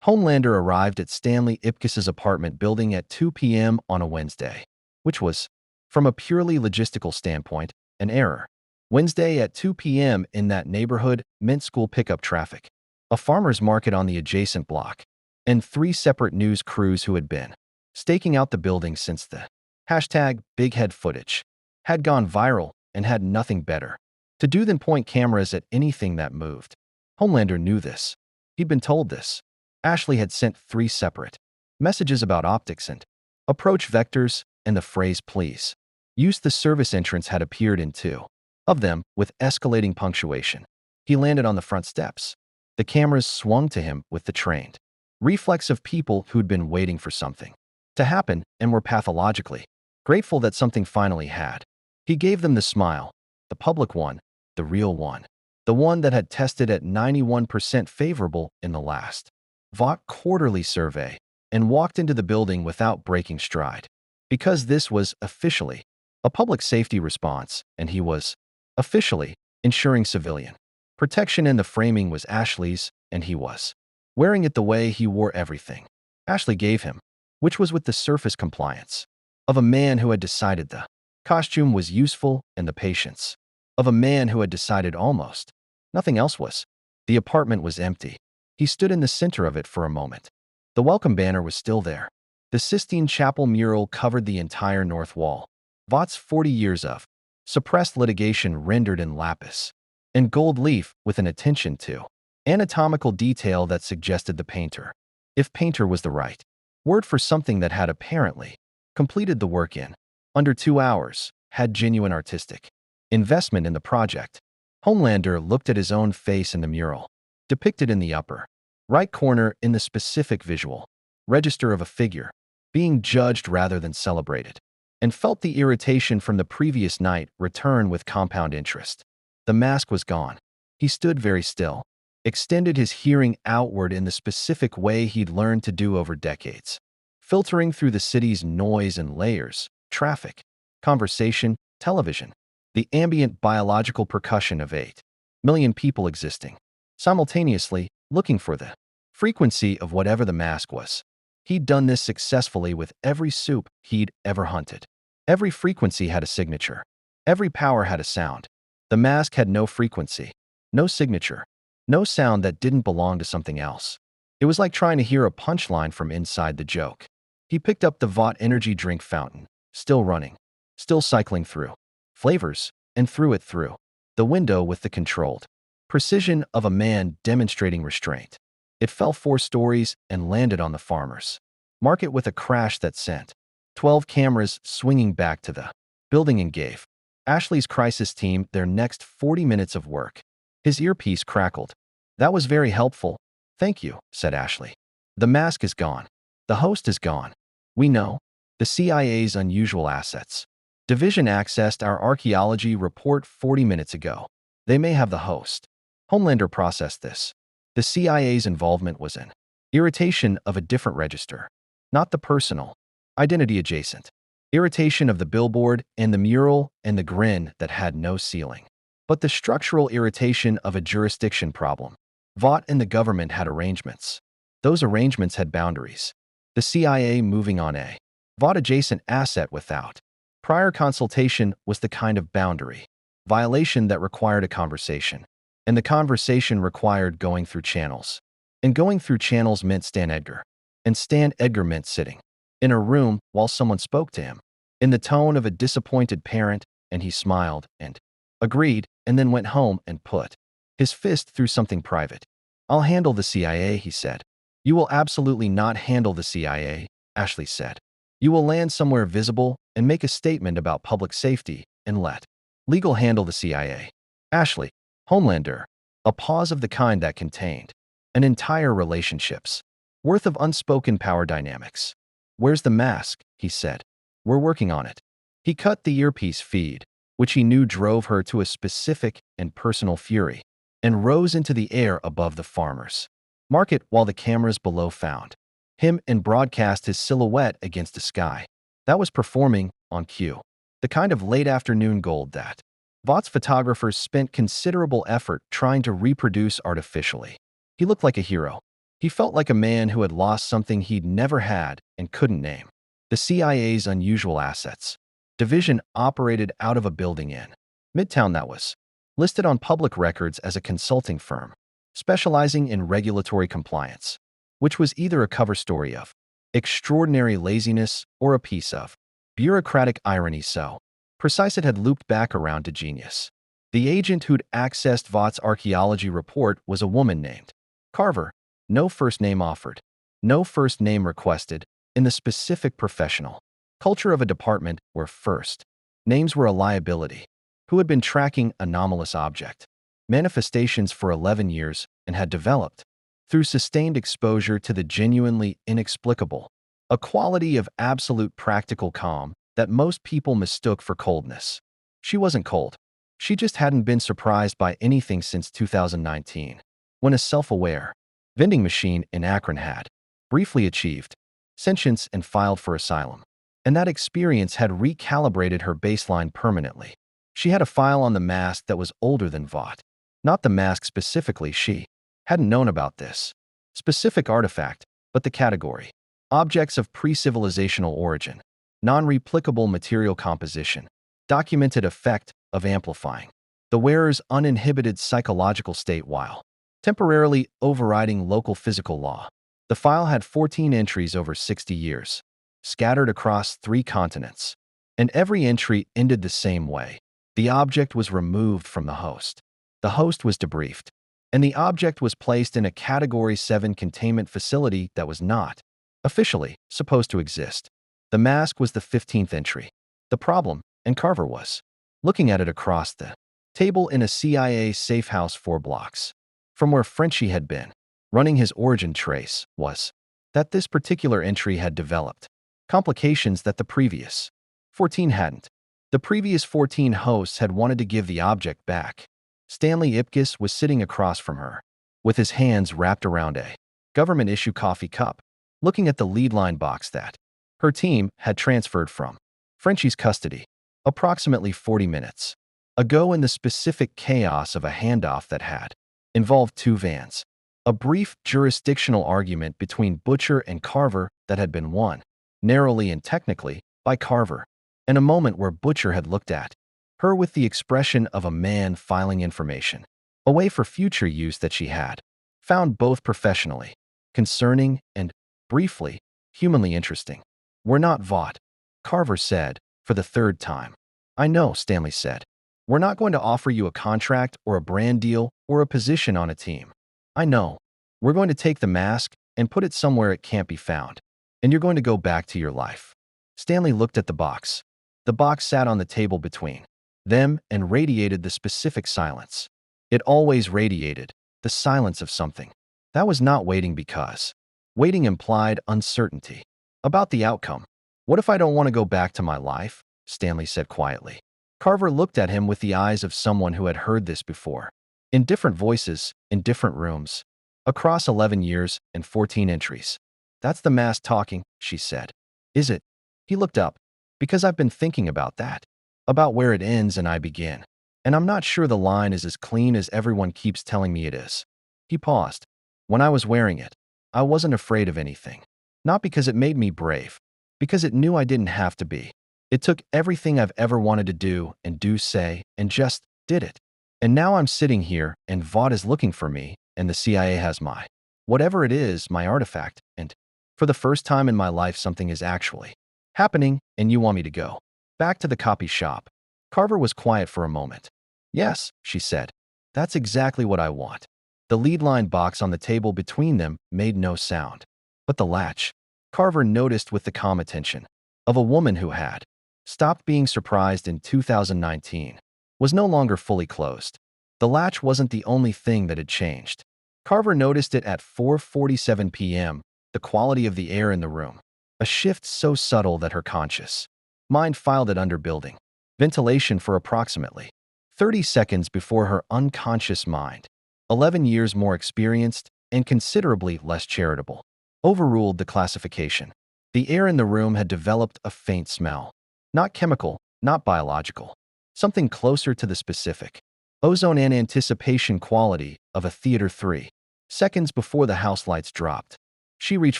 S1: Homelander arrived at Stanley Ipkiss's apartment building at 2 p.m. on a Wednesday, which was, from a purely logistical standpoint, an error. Wednesday at 2 p.m. in that neighborhood meant school pickup traffic, a farmer's market on the adjacent block, and 3 separate news crews who had been staking out the building since the #BigHead footage had gone viral and had nothing better to do than point cameras at anything that moved. Homelander knew this. He'd been told this. Ashley had sent 3 separate messages about optics and approach vectors, and the phrase please. Use the service entrance had appeared in 2 of them with escalating punctuation. He landed on the front steps. The cameras swung to him with the trained reflex of people who'd been waiting for something to happen and were pathologically grateful that something finally had. He gave them the smile, the public one, the real one, the one that had tested at 91% favorable in the last Vought quarterly survey, and walked into the building without breaking stride. Because this was officially a public safety response, and he was officially ensuring civilian protection, and the framing was Ashley's, and he was wearing it the way he wore everything Ashley gave him, which was with the surface compliance of a man who had decided the costume was useful and the patience of a man who had decided almost nothing else was. The apartment was empty. He stood in the center of it for a moment. The welcome banner was still there. The Sistine Chapel mural covered the entire north wall. Vought's 40 years of suppressed litigation rendered in lapis and gold leaf with an attention to anatomical detail that suggested the painter, if painter was the right word for something that had apparently completed the work in under 2 hours, had genuine artistic investment in the project. Homelander looked at his own face in the mural, depicted in the upper right corner in the specific visual register of a figure being judged rather than celebrated, and felt the irritation from the previous night return with compound interest. The mask was gone. He stood very still, extended his hearing outward in the specific way he'd learned to do over decades, filtering through the city's noise and layers, traffic, conversation, television, the ambient biological percussion of 8 million people existing simultaneously, looking for the frequency of whatever the mask was. He'd done this successfully with every soup he'd ever hunted. Every frequency had a signature. Every power had a sound. The mask had no frequency, no signature, no sound that didn't belong to something else. It was like trying to hear a punchline from inside the joke. He picked up the Vought energy drink fountain, still running, still cycling through flavors, and threw it through the window with the controlled precision of a man demonstrating restraint. It fell 4 stories and landed on the farmer's market with a crash that sent 12 cameras swinging back to the building and gave Ashley's crisis team their next 40 minutes of work. His earpiece crackled. "That was very helpful. Thank you," said Ashley. "The mask is gone. The host is gone. We know. The CIA's unusual assets division accessed our archaeology report 40 minutes ago. They may have the host." Homelander processed this. The CIA's involvement was an irritation of a different register, not the personal, identity adjacent irritation of the billboard and the mural and the grin that had no ceiling, but the structural irritation of a jurisdiction problem. Vought and the government had arrangements. Those arrangements had boundaries. The CIA moving on a Vought-adjacent asset without prior consultation was the kind of boundary violation that required a conversation, and the conversation required going through channels. And going through channels meant Stan Edgar, and Stan Edgar meant sitting in a room while someone spoke to him, in the tone of a disappointed parent, and he smiled and agreed, and then went home and put his fist through something private. "I'll handle the CIA," he said. "You will absolutely not handle the CIA," Ashley said. "You will land somewhere visible and make a statement about public safety and let legal handle the CIA." Ashley, Homelander, a pause of the kind that contained an entire relationship's worth of unspoken power dynamics. "Where's the mask?" he said. "We're working on it." He cut the earpiece feed, which he knew drove her to a specific and personal fury, and rose into the air above the farmer's market while the cameras below found him and broadcast his silhouette against a sky that was performing on cue, the kind of late afternoon gold that Vought's photographers spent considerable effort trying to reproduce artificially. He looked like a hero. He felt like a man who had lost something he'd never had and couldn't name. The CIA's unusual assets division operated out of a building in Midtown that was listed on public records as a consulting firm, specializing in regulatory compliance, which was either a cover story of extraordinary laziness or a piece of bureaucratic irony. So, Precisely had looped back around to genius. The agent who'd accessed Vought's archaeology report was a woman named Carver. No first name offered. No first name requested in the specific professional culture of a department where first names were a liability, who had been tracking anomalous object manifestations for 11 years and had developed, through sustained exposure to the genuinely inexplicable, a quality of absolute practical calm that most people mistook for coldness. She wasn't cold. She just hadn't been surprised by anything since 2019, when a self-aware vending machine in Akron had briefly achieved sentience and filed for asylum. And that experience had recalibrated her baseline permanently. She had a file on the mask that was older than Vought. Not the mask specifically, she hadn't known about this specific artifact, but the category. Objects of pre-civilizational origin. Non-replicable material composition. Documented effect of amplifying the wearer's uninhibited psychological state while temporarily overriding local physical law. The file had 14 entries over 60 years, scattered across 3 continents. And every entry ended the same way. The object was removed from the host. The host was debriefed, and the object was placed in a Category 7 containment facility that was not officially supposed to exist. The mask was the 15th entry. The problem, and Carver was looking at it across the table in a CIA safe house 4 blocks from where Frenchie had been, running his origin trace, was that this particular entry had developed complications that the previous 14 hadn't. The previous 14 hosts had wanted to give the object back. Stanley Ipkiss was sitting across from her, with his hands wrapped around a government-issue coffee cup, looking at the lead line box that her team had transferred from Frenchie's custody approximately 40 minutes ago in the specific chaos of a handoff that had involved 2 vans. A brief jurisdictional argument between Butcher and Carver that had been won, narrowly and technically, by Carver, and a moment where Butcher had looked at her with the expression of a man filing information away for future use that she had found both professionally concerning and, briefly, humanly interesting. "We're not Vought," Carver said, for the 3rd time. "I know," Stanley said. "We're not going to offer you a contract or a brand deal or a position on a team. I know. We're going to take the mask and put it somewhere it can't be found. And you're going to go back to your life." Stanley looked at the box. The box sat on the table between them and radiated the specific silence. It always radiated the silence of something. That was not waiting because waiting implied uncertainty about the outcome. "What if I don't want to go back to my life?" Stanley said quietly. Carver looked at him with the eyes of someone who had heard this before, in different voices, in different rooms, across 11 years and 14 entries. "That's the mask talking," she said. "Is it?" He looked up. "Because I've been thinking about that. About where it ends and I begin. And I'm not sure the line is as clean as everyone keeps telling me it is." He paused. "When I was wearing it, I wasn't afraid of anything. Not because it made me brave. Because it knew I didn't have to be. It took everything I've ever wanted to do and say, and just did it. And now I'm sitting here, and Vought is looking for me, and the CIA has my whatever it is, my artifact, and for the first time in my life something is actually happening, and you want me to go back to the copy shop." Carver was quiet for a moment. "Yes," she said. "That's exactly what I want." The lead line box on the table between them made no sound. But the latch, Carver noticed with the calm attention of a woman who had stopped being surprised in 2019, was no longer fully closed. The latch wasn't the only thing that had changed. Carver noticed it at 4:47 p.m., the quality of the air in the room. A shift so subtle that her conscious mind filed it under building ventilation for approximately 30 seconds before her unconscious mind, 11 years more experienced and considerably less charitable, overruled the classification. The air in the room had developed a faint smell. Not chemical, not biological. Something closer to the specific ozone and anticipation quality of a theater 3 seconds before the house lights dropped. She reached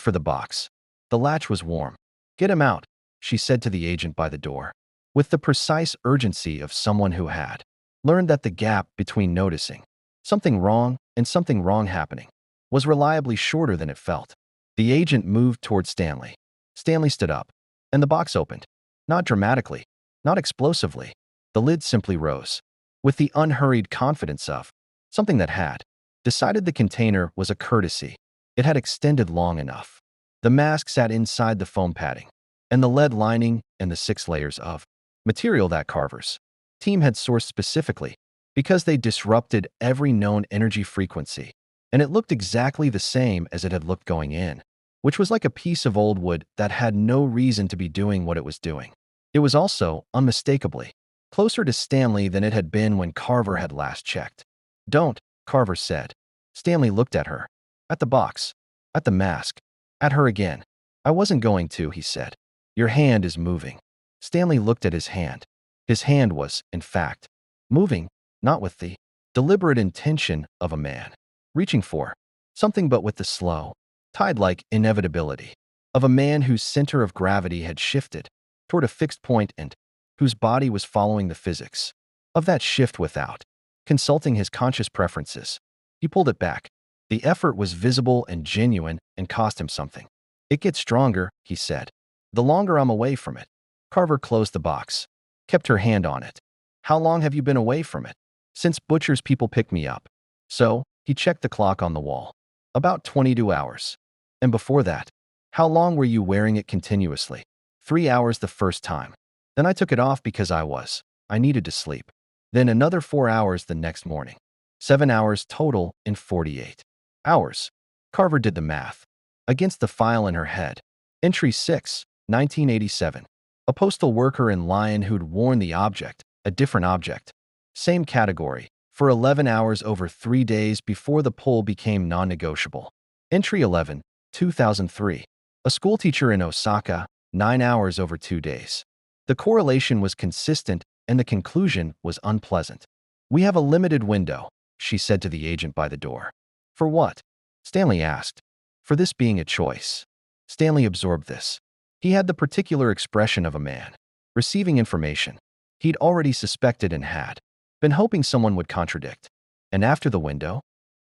S1: for the box. The latch was warm. "Get him out," she said to the agent by the door, with the precise urgency of someone who had learned that the gap between noticing something wrong and something wrong happening was reliably shorter than it felt. The agent moved toward Stanley. Stanley stood up, and the box opened. Not dramatically, Not explosively. The lid simply rose, with the unhurried confidence of something that had decided the container was a courtesy. It had extended long enough. The mask sat inside the foam padding, and the lead lining and the 6 layers of material that Carver's team had sourced specifically because they disrupted every known energy frequency, and it looked exactly the same as it had looked going in, which was like a piece of old wood that had no reason to be doing what it was doing. It was also, unmistakably, closer to Stanley than it had been when Carver had last checked. "Don't," Carver said. Stanley looked at her, at the box, at the mask, at her again. "I wasn't going to," he said. "Your hand is moving." Stanley looked at his hand. His hand was, in fact, moving, not with the deliberate intention of a man reaching for something, but with the slow, tide-like inevitability of a man whose center of gravity had shifted toward a fixed point and whose body was following the physics of that shift without consulting his conscious preferences. He pulled it back. The effort was visible and genuine and cost him something. "It gets stronger," he said, "the longer I'm away from it." Carver closed the box, kept her hand on it. "How long have you been away from it?" "Since Butcher's people picked me up." "So," he checked the clock on the wall. "About 22 hours. And before that, how long were you wearing it continuously?" 3 hours the first time. Then I took it off because I needed to sleep. Then another 4 hours the next morning. 7 hours total in 48 hours. Carver did the math against the file in her head. Entry 6, 1987. A postal worker in Lyon who'd worn the object, a different object, same category, for 11 hours over 3 days before the pull became non-negotiable. Entry 11, 2003. A schoolteacher in Osaka, 9 hours over 2 days. The correlation was consistent and the conclusion was unpleasant. "We have a limited window," she said to the agent by the door. "For what?" Stanley asked. "For this being a choice." Stanley absorbed this. He had the particular expression of a man receiving information he'd already suspected and had been hoping someone would contradict. "And after the window?"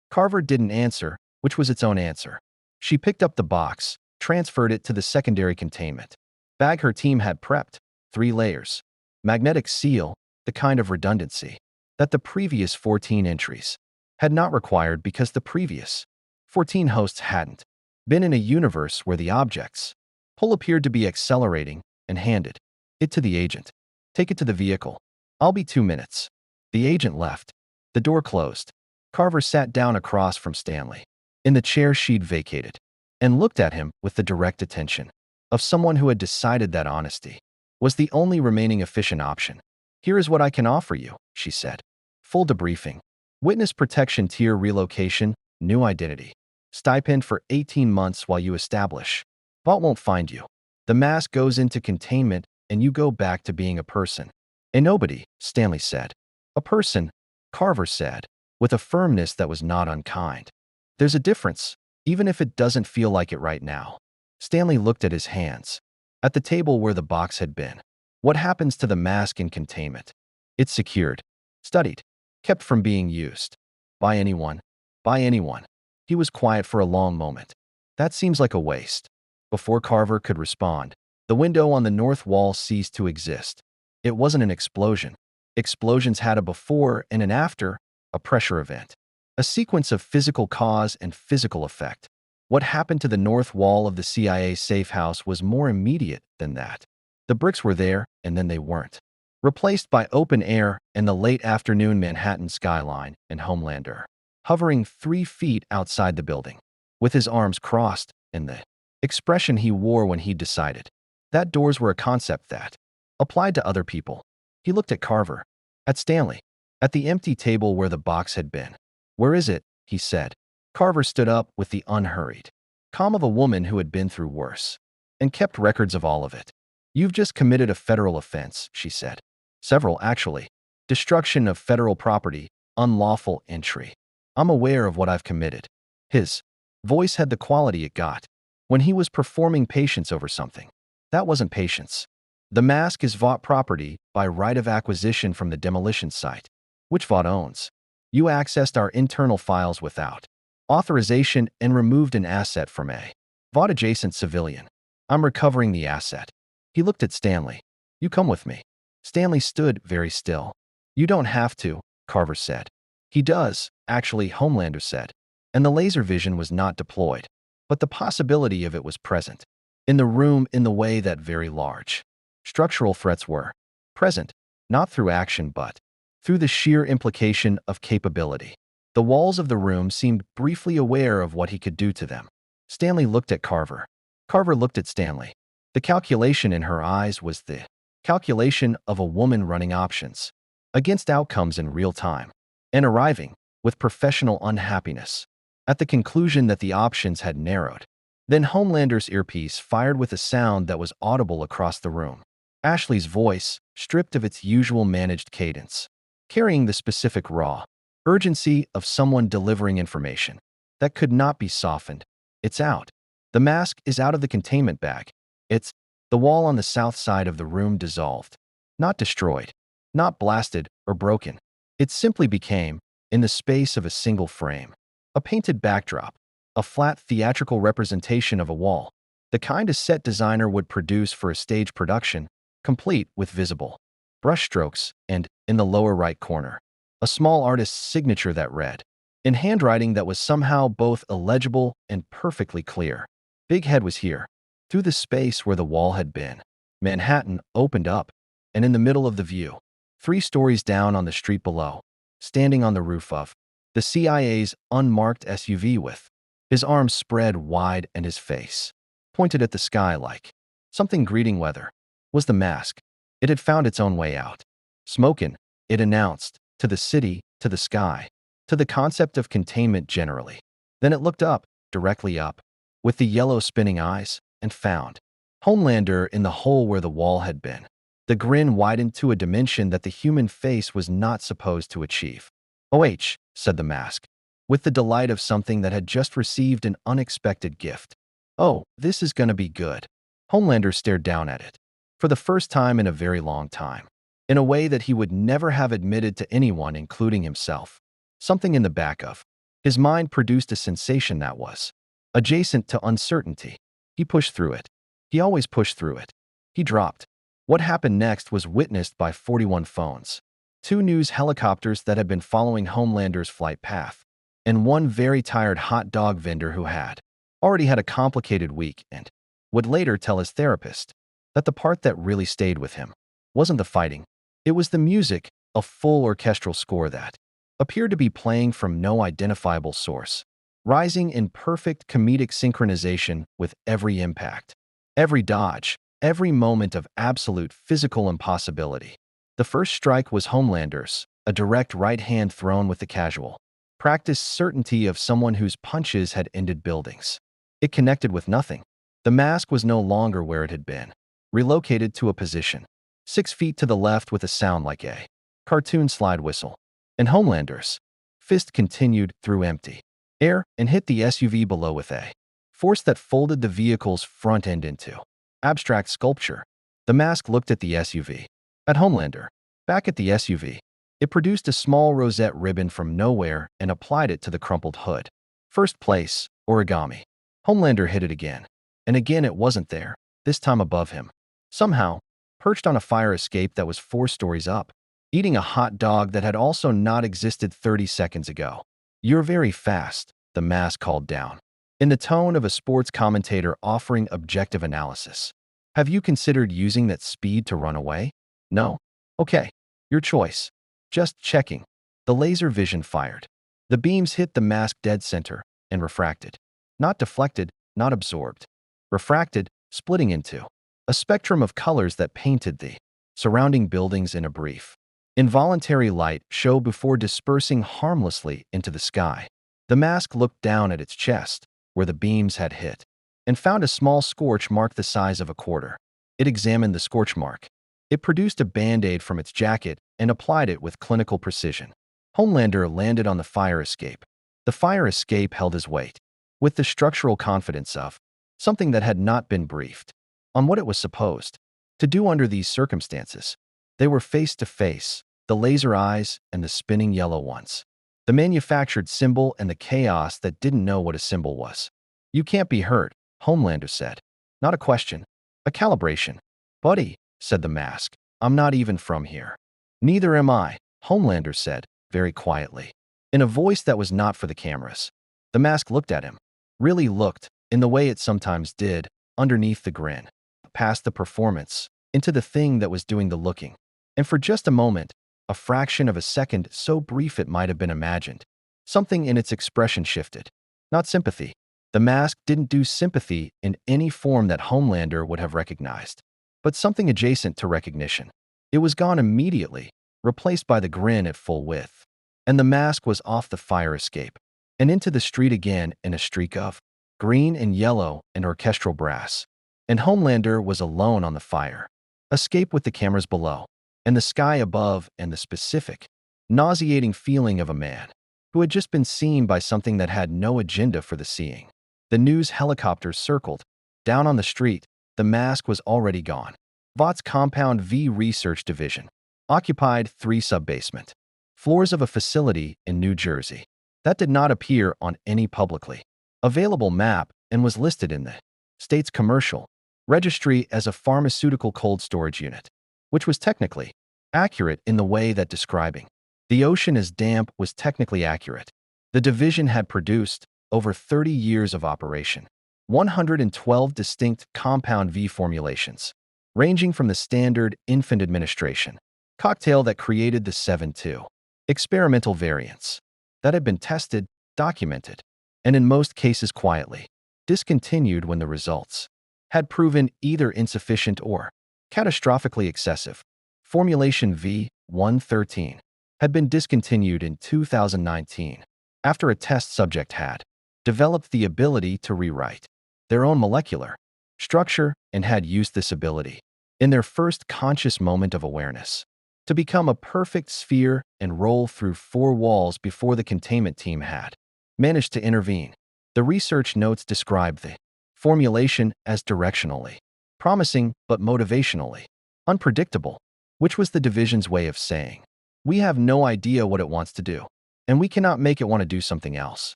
S1: Carver didn't answer, which was its own answer. She picked up the box, transferred it to the secondary containment bag her team had prepped, 3 layers. Magnetic seal, the kind of redundancy that the previous 14 entries had not required because the previous 14 hosts hadn't been in a universe where the object's pull appeared to be accelerating, and handed it to the agent. "Take it to the vehicle. I'll be 2 minutes." The agent left. The door closed. Carver sat down across from Stanley, in the chair she'd vacated, and looked at him with the direct attention of someone who had decided that honesty was the only remaining efficient option. "Here is what I can offer you," she said. "Full debriefing. Witness protection tier relocation, new identity. Stipend for 18 months while you establish. Vault won't find you. The mask goes into containment and you go back to being a person." "A nobody," Stanley said. "A person," Carver said, with a firmness that was not unkind. "There's a difference, even if it doesn't feel like it right now." Stanley looked at his hands, at the table where the box had been. "What happens to the mask in containment?" "It's secured, studied, kept from being used. By anyone." "By anyone." He was quiet for a long moment. "That seems like a waste." Before Carver could respond, the window on the north wall ceased to exist. It wasn't an explosion. Explosions had a before and an after, a pressure event, a sequence of physical cause and physical effect. What happened to the north wall of the CIA safe house was more immediate than that. The bricks were there, and then they weren't. Replaced by open air and the late afternoon Manhattan skyline and Homelander, hovering 3 feet outside the building, with his arms crossed and the expression he wore when he decided that doors were a concept that applied to other people. He looked at Carver, at Stanley, at the empty table where the box had been. "Where is it?" he said. Carver stood up with the unhurried calm of a woman who had been through worse and kept records of all of it. "You've just committed a federal offense," she said. "Several, actually. Destruction of federal property, unlawful entry. I'm aware of what I've committed." His voice had the quality it got when he was performing patience over something. That wasn't patience. "The mask is Vought property by right of acquisition from the demolition site, which Vought owns. You accessed our internal files without authorization and removed an asset from a Vought adjacent civilian. I'm recovering the asset." He looked at Stanley. "You come with me." Stanley stood very still. You don't have to, Carver said. He does, actually, Homelander said. And the laser vision was not deployed, but the possibility of it was present. In the room in the way that very large structural threats were present, not through action but through the sheer implication of capability. The walls of the room seemed briefly aware of what he could do to them. Stanley looked at Carver. Carver looked at Stanley. The calculation in her eyes was the calculation of a woman running options against outcomes in real time and arriving with professional unhappiness at the conclusion that the options had narrowed. Then Homelander's earpiece fired with a sound that was audible across the room. Ashley's voice, stripped of its usual managed cadence, carrying the specific raw urgency of someone delivering information that could not be softened. It's out. The mask is out of the containment bag. The wall on the south side of the room dissolved. Not destroyed, not blasted or broken. It simply became, in the space of a single frame, a painted backdrop, a flat theatrical representation of a wall, the kind a set designer would produce for a stage production, complete with visible brushstrokes and, in the lower right corner, a small artist's signature that read, in handwriting that was somehow both illegible and perfectly clear. Big Head was here. Through the space where the wall had been, Manhattan opened up, and in the middle of the view, 3 stories down on the street below, standing on the roof of the CIA's unmarked SUV with his arms spread wide and his face pointed at the sky like something greeting weather, was the mask. It had found its own way out. Smokin', it announced, to the city, to the sky, to the concept of containment generally. Then it looked up, directly up, with the yellow spinning eyes, and found Homelander in the hole where the wall had been. The grin widened to a dimension that the human face was not supposed to achieve. "OH," said the mask, with the delight of something that had just received an unexpected gift. "Oh, this is gonna be good." Homelander stared down at it, for the first time in a very long time, in a way that he would never have admitted to anyone, including himself. Something in the back of his mind produced a sensation that was adjacent to uncertainty. He pushed through it. He always pushed through it. He dropped. What happened next was witnessed by 41 phones, 2 news helicopters that had been following Homelander's flight path, and 1 very tired hot dog vendor who had already had a complicated week and would later tell his therapist that the part that really stayed with him wasn't the fighting. It was the music, a full orchestral score that appeared to be playing from no identifiable source, rising in perfect comedic synchronization with every impact, every dodge, every moment of absolute physical impossibility. The first strike was Homelander's, a direct right hand thrown with the casual, practiced certainty of someone whose punches had ended buildings. It connected with nothing. The mask was no longer where it had been, relocated to a position 6 feet to the left with a sound like a cartoon slide whistle. And Homelander's fist continued through empty air and hit the SUV below with a force that folded the vehicle's front end into abstract sculpture. The mask looked at the SUV, at Homelander, back at the SUV. It produced a small rosette ribbon from nowhere and applied it to the crumpled hood. First place, origami. Homelander hit it again. And again it wasn't there, this time above him. Somehow, perched on a fire escape that was 4 stories up, eating a hot dog that had also not existed 30 seconds ago. "You're very fast," the mask called down, in the tone of a sports commentator offering objective analysis. "Have you considered using that speed to run away?" "No?" "Okay. Your choice. Just checking." The laser vision fired. The beams hit the mask dead center and refracted. Not deflected, not absorbed. Refracted, splitting into a spectrum of colors that painted the surrounding buildings in a brief, involuntary light show before dispersing harmlessly into the sky. The mask looked down at its chest, where the beams had hit, and found a small scorch mark the size of a quarter. It examined the scorch mark. It produced a Band-Aid from its jacket and applied it with clinical precision. Homelander landed on the fire escape. The fire escape held his weight, with the structural confidence of something that had not been briefed on what it was supposed to do under these circumstances. They were face to face, the laser eyes and the spinning yellow ones. The manufactured symbol and the chaos that didn't know what a symbol was. "You can't be hurt," Homelander said. "Not a question. A calibration." "Buddy," said the mask, I'm not even from here." "Neither am I," Homelander said, very quietly, in a voice that was not for the cameras. The mask looked at him. Really looked, in the way it sometimes did, underneath the grin. Past the performance, into the thing that was doing the looking. And for just a moment, a fraction of a second so brief it might have been imagined, something in its expression shifted. Not sympathy. The mask didn't do sympathy in any form that Homelander would have recognized, but something adjacent to recognition. It was gone immediately, replaced by the grin at full width. And the mask was off the fire escape, and into the street again in a streak of green and yellow and orchestral brass. And Homelander was alone on the fire. Escape with the cameras below, and the sky above, and the specific, nauseating feeling of a man who had just been seen by something that had no agenda for the seeing. The news helicopters circled. Down on the street, the mask was already gone. Vought's Compound V Research Division occupied 3 sub-basement floors of a facility in New Jersey that did not appear on any publicly available map and was listed in the state's commercial registry as a pharmaceutical cold storage unit, which was technically accurate in the way that describing the ocean as damp was technically accurate. The division had produced, over 30 years of operation, 112 distinct Compound V formulations, ranging from the standard infant administration cocktail that created the 7-2 experimental variants that had been tested, documented, and in most cases quietly discontinued when the results had proven either insufficient or catastrophically excessive. Formulation V113 had been discontinued in 2019 after a test subject had developed the ability to rewrite their own molecular structure and had used this ability in their first conscious moment of awareness to become a perfect sphere and roll through 4 walls before the containment team had managed to intervene. The research notes describe the formulation as directionally promising but motivationally unpredictable, which was the division's way of saying, "We have no idea what it wants to do, and we cannot make it want to do something else."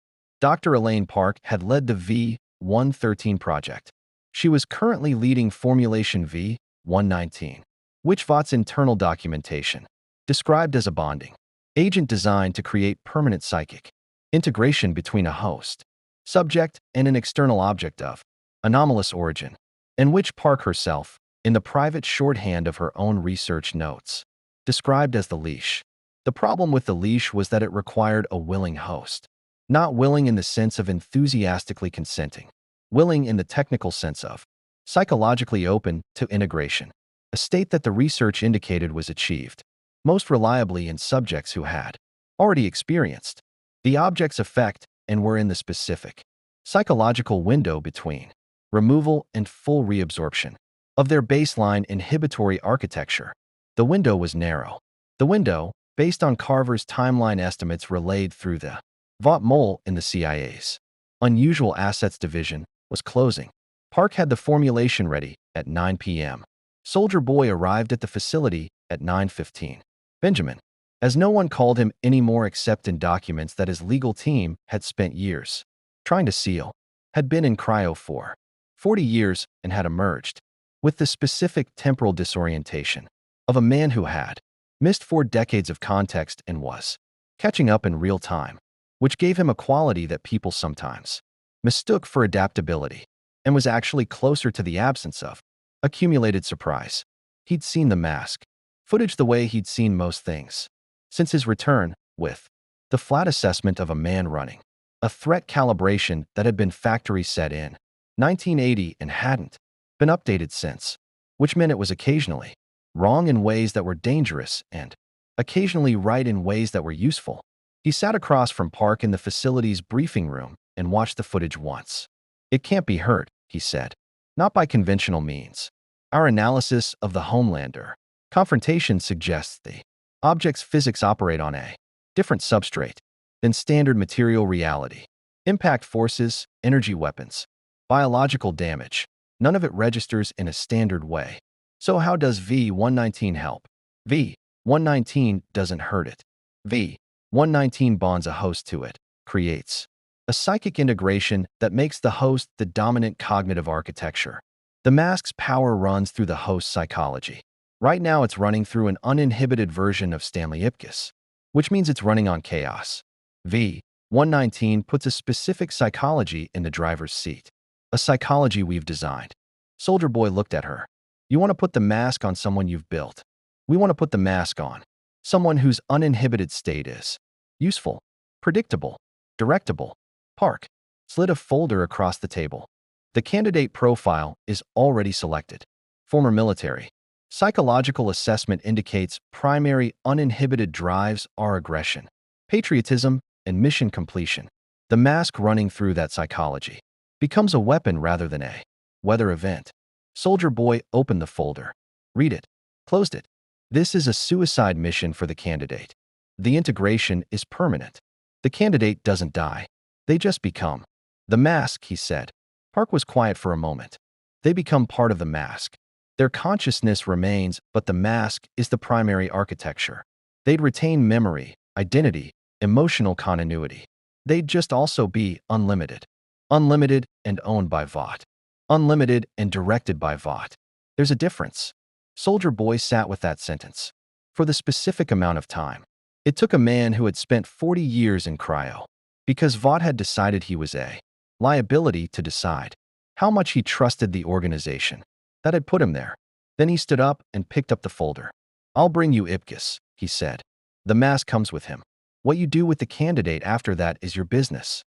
S1: Dr. Elaine Park had led the V113 project. She was currently leading Formulation V119, which Vought's internal documentation described as a bonding agent designed to create permanent psychic integration between a host, subject, and an external object of anomalous origin, and which Park herself, in the private shorthand of her own research notes, described as the leash. The problem with the leash was that it required a willing host. Not willing in the sense of enthusiastically consenting, willing in the technical sense of psychologically open to integration, a state that the research indicated was achieved most reliably in subjects who had already experienced the object's effect and were in the specific psychological window between removal and full reabsorption of their baseline inhibitory architecture. The window was narrow. The window, based on Carver's timeline estimates relayed through the Vought mole in the CIA's Unusual Assets Division, was closing. Park had the formulation ready at 9 p.m. Soldier Boy arrived at the facility at 9:15. Benjamin, as no one called him anymore except in documents that his legal team had spent years trying to seal, had been in cryo for 40 years and had emerged with the specific temporal disorientation of a man who had missed 4 decades of context and was catching up in real time, which gave him a quality that people sometimes mistook for adaptability and was actually closer to the absence of accumulated surprise. He'd seen the mask footage the way he'd seen most things since his return, with the flat assessment of a man running a threat calibration that had been factory set in 1980 and hadn't been updated since, which meant it was occasionally wrong in ways that were dangerous and occasionally right in ways that were useful. He sat across from Park in the facility's briefing room and watched the footage once. "It can't be hurt," he said. "Not by conventional means. Our analysis of the Homelander confrontation suggests the object's physics operate on a different substrate than standard material reality. Impact forces, energy weapons, biological damage, none of it registers in a standard way. So how does V119 help? V119 doesn't hurt it. V119 bonds a host to it, creates a psychic integration that makes the host the dominant cognitive architecture. The mask's power runs through the host's psychology. Right now, it's running through an uninhibited version of Stanley Ipkiss, which means it's running on chaos. V119 puts a specific psychology in the driver's seat, a psychology we've designed. Soldier Boy looked at her. You want to put the mask on someone you've built. We want to put the mask on someone whose uninhibited state is useful, predictable, directable. Park slid a folder across the table. The candidate profile is already selected. Former military. Psychological assessment indicates primary uninhibited drives are aggression, patriotism, and mission completion. The mask running through that psychology becomes a weapon rather than a weather event. Soldier Boy opened the folder. Read it. Closed it. This is a suicide mission for the candidate. The integration is permanent. The candidate doesn't die. They just become. The mask, he said. Park was quiet for a moment. They become part of the mask. Their consciousness remains, but the mask is the primary architecture. They'd retain memory, identity, emotional continuity. They'd just also be unlimited. Unlimited and owned by Vought. Unlimited and directed by Vought. There's a difference. Soldier Boy sat with that sentence. For the specific amount of time. It took a man who had spent 40 years in cryo. Because Vought had decided he was a liability to decide how much he trusted the organization that had put him there. Then he stood up and picked up the folder. I'll bring you Ipkiss, he said. The mask comes with him. What you do with the candidate after that is your business.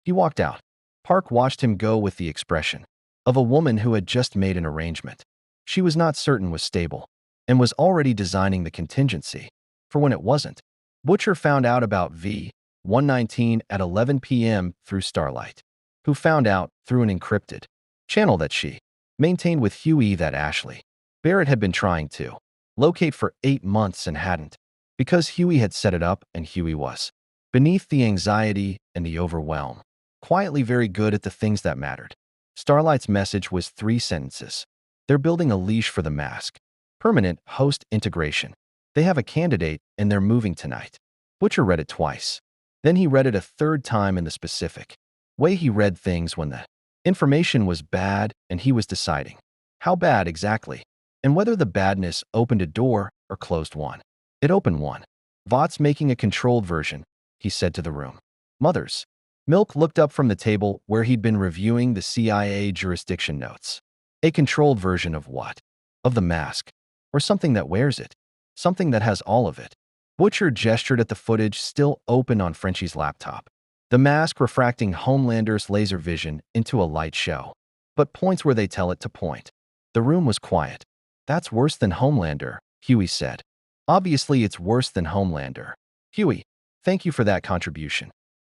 S1: He walked out. Park watched him go with the expression of a woman who had just made an arrangement she was not certain was stable and was already designing the contingency for when it wasn't. Butcher found out about V119 at 11 p.m. through Starlight, who found out through an encrypted channel that she maintained with Huey that Ashley Barrett had been trying to locate for 8 months and hadn't, because Huey had set it up and Huey was beneath the anxiety and the overwhelm, quietly very good at the things that mattered. Starlight's message was 3 sentences. They're building a leash for the mask. Permanent host integration. They have a candidate and they're moving tonight. Butcher read it twice. Then he read it a 3rd time in the specific way he read things when the information was bad and he was deciding how bad exactly and whether the badness opened a door or closed one. It opened one. Vought's making a controlled version, he said to the room. Mothers. Milk looked up from the table where he'd been reviewing the CIA jurisdiction notes. A controlled version of what? Of the mask. Or something that wears it. Something that has all of it. Butcher gestured at the footage still open on Frenchie's laptop. The mask refracting Homelander's laser vision into a light show. But points where they tell it to point. The room was quiet. That's worse than Homelander, Huey said. Obviously, it's worse than Homelander. Huey, thank you for that contribution.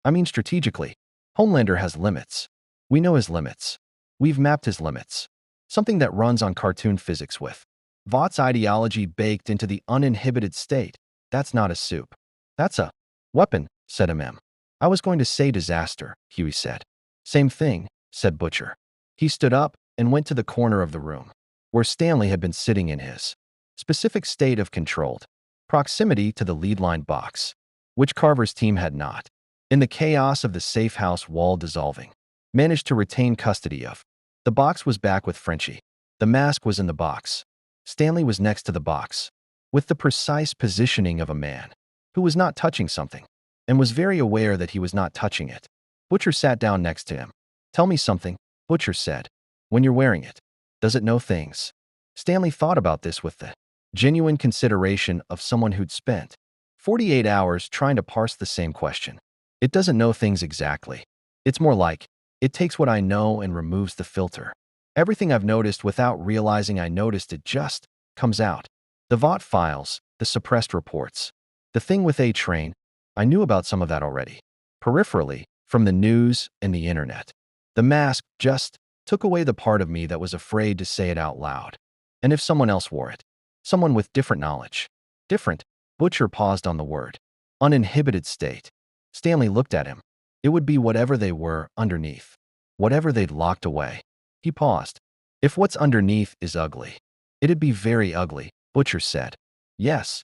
S1: I mean strategically. Homelander has limits. We know his limits. We've mapped his limits. Something that runs on cartoon physics with Vought's ideology baked into the uninhibited state. That's not a soup. That's a weapon, said MM. I was going to say disaster, Huey said. Same thing, said Butcher. He stood up and went to the corner of the room, where Stanley had been sitting in his specific state of controlled proximity to the lead line box, which Carver's team had not, in the chaos of the safe house wall dissolving, managed to retain custody of. The box was back with Frenchie. The mask was in the box. Stanley was next to the box, with the precise positioning of a man who was not touching something and was very aware that he was not touching it. Butcher sat down next to him. Tell me something, Butcher said. When you're wearing it, does it know things? Stanley thought about this with the genuine consideration of someone who'd spent 48 hours trying to parse the same question. It doesn't know things exactly. It's more like, it takes what I know and removes the filter. Everything I've noticed without realizing I noticed it just comes out. The Vought files, the suppressed reports. The thing with A-Train, I knew about some of that already. Peripherally, from the news and the internet. The mask just took away the part of me that was afraid to say it out loud. And if someone else wore it, someone with different knowledge. Different. Butcher paused on the word. Uninhibited state. Stanley looked at him. It would be whatever they were underneath. Whatever they'd locked away. He paused. If what's underneath is ugly, it'd be very ugly, Butcher said. Yes.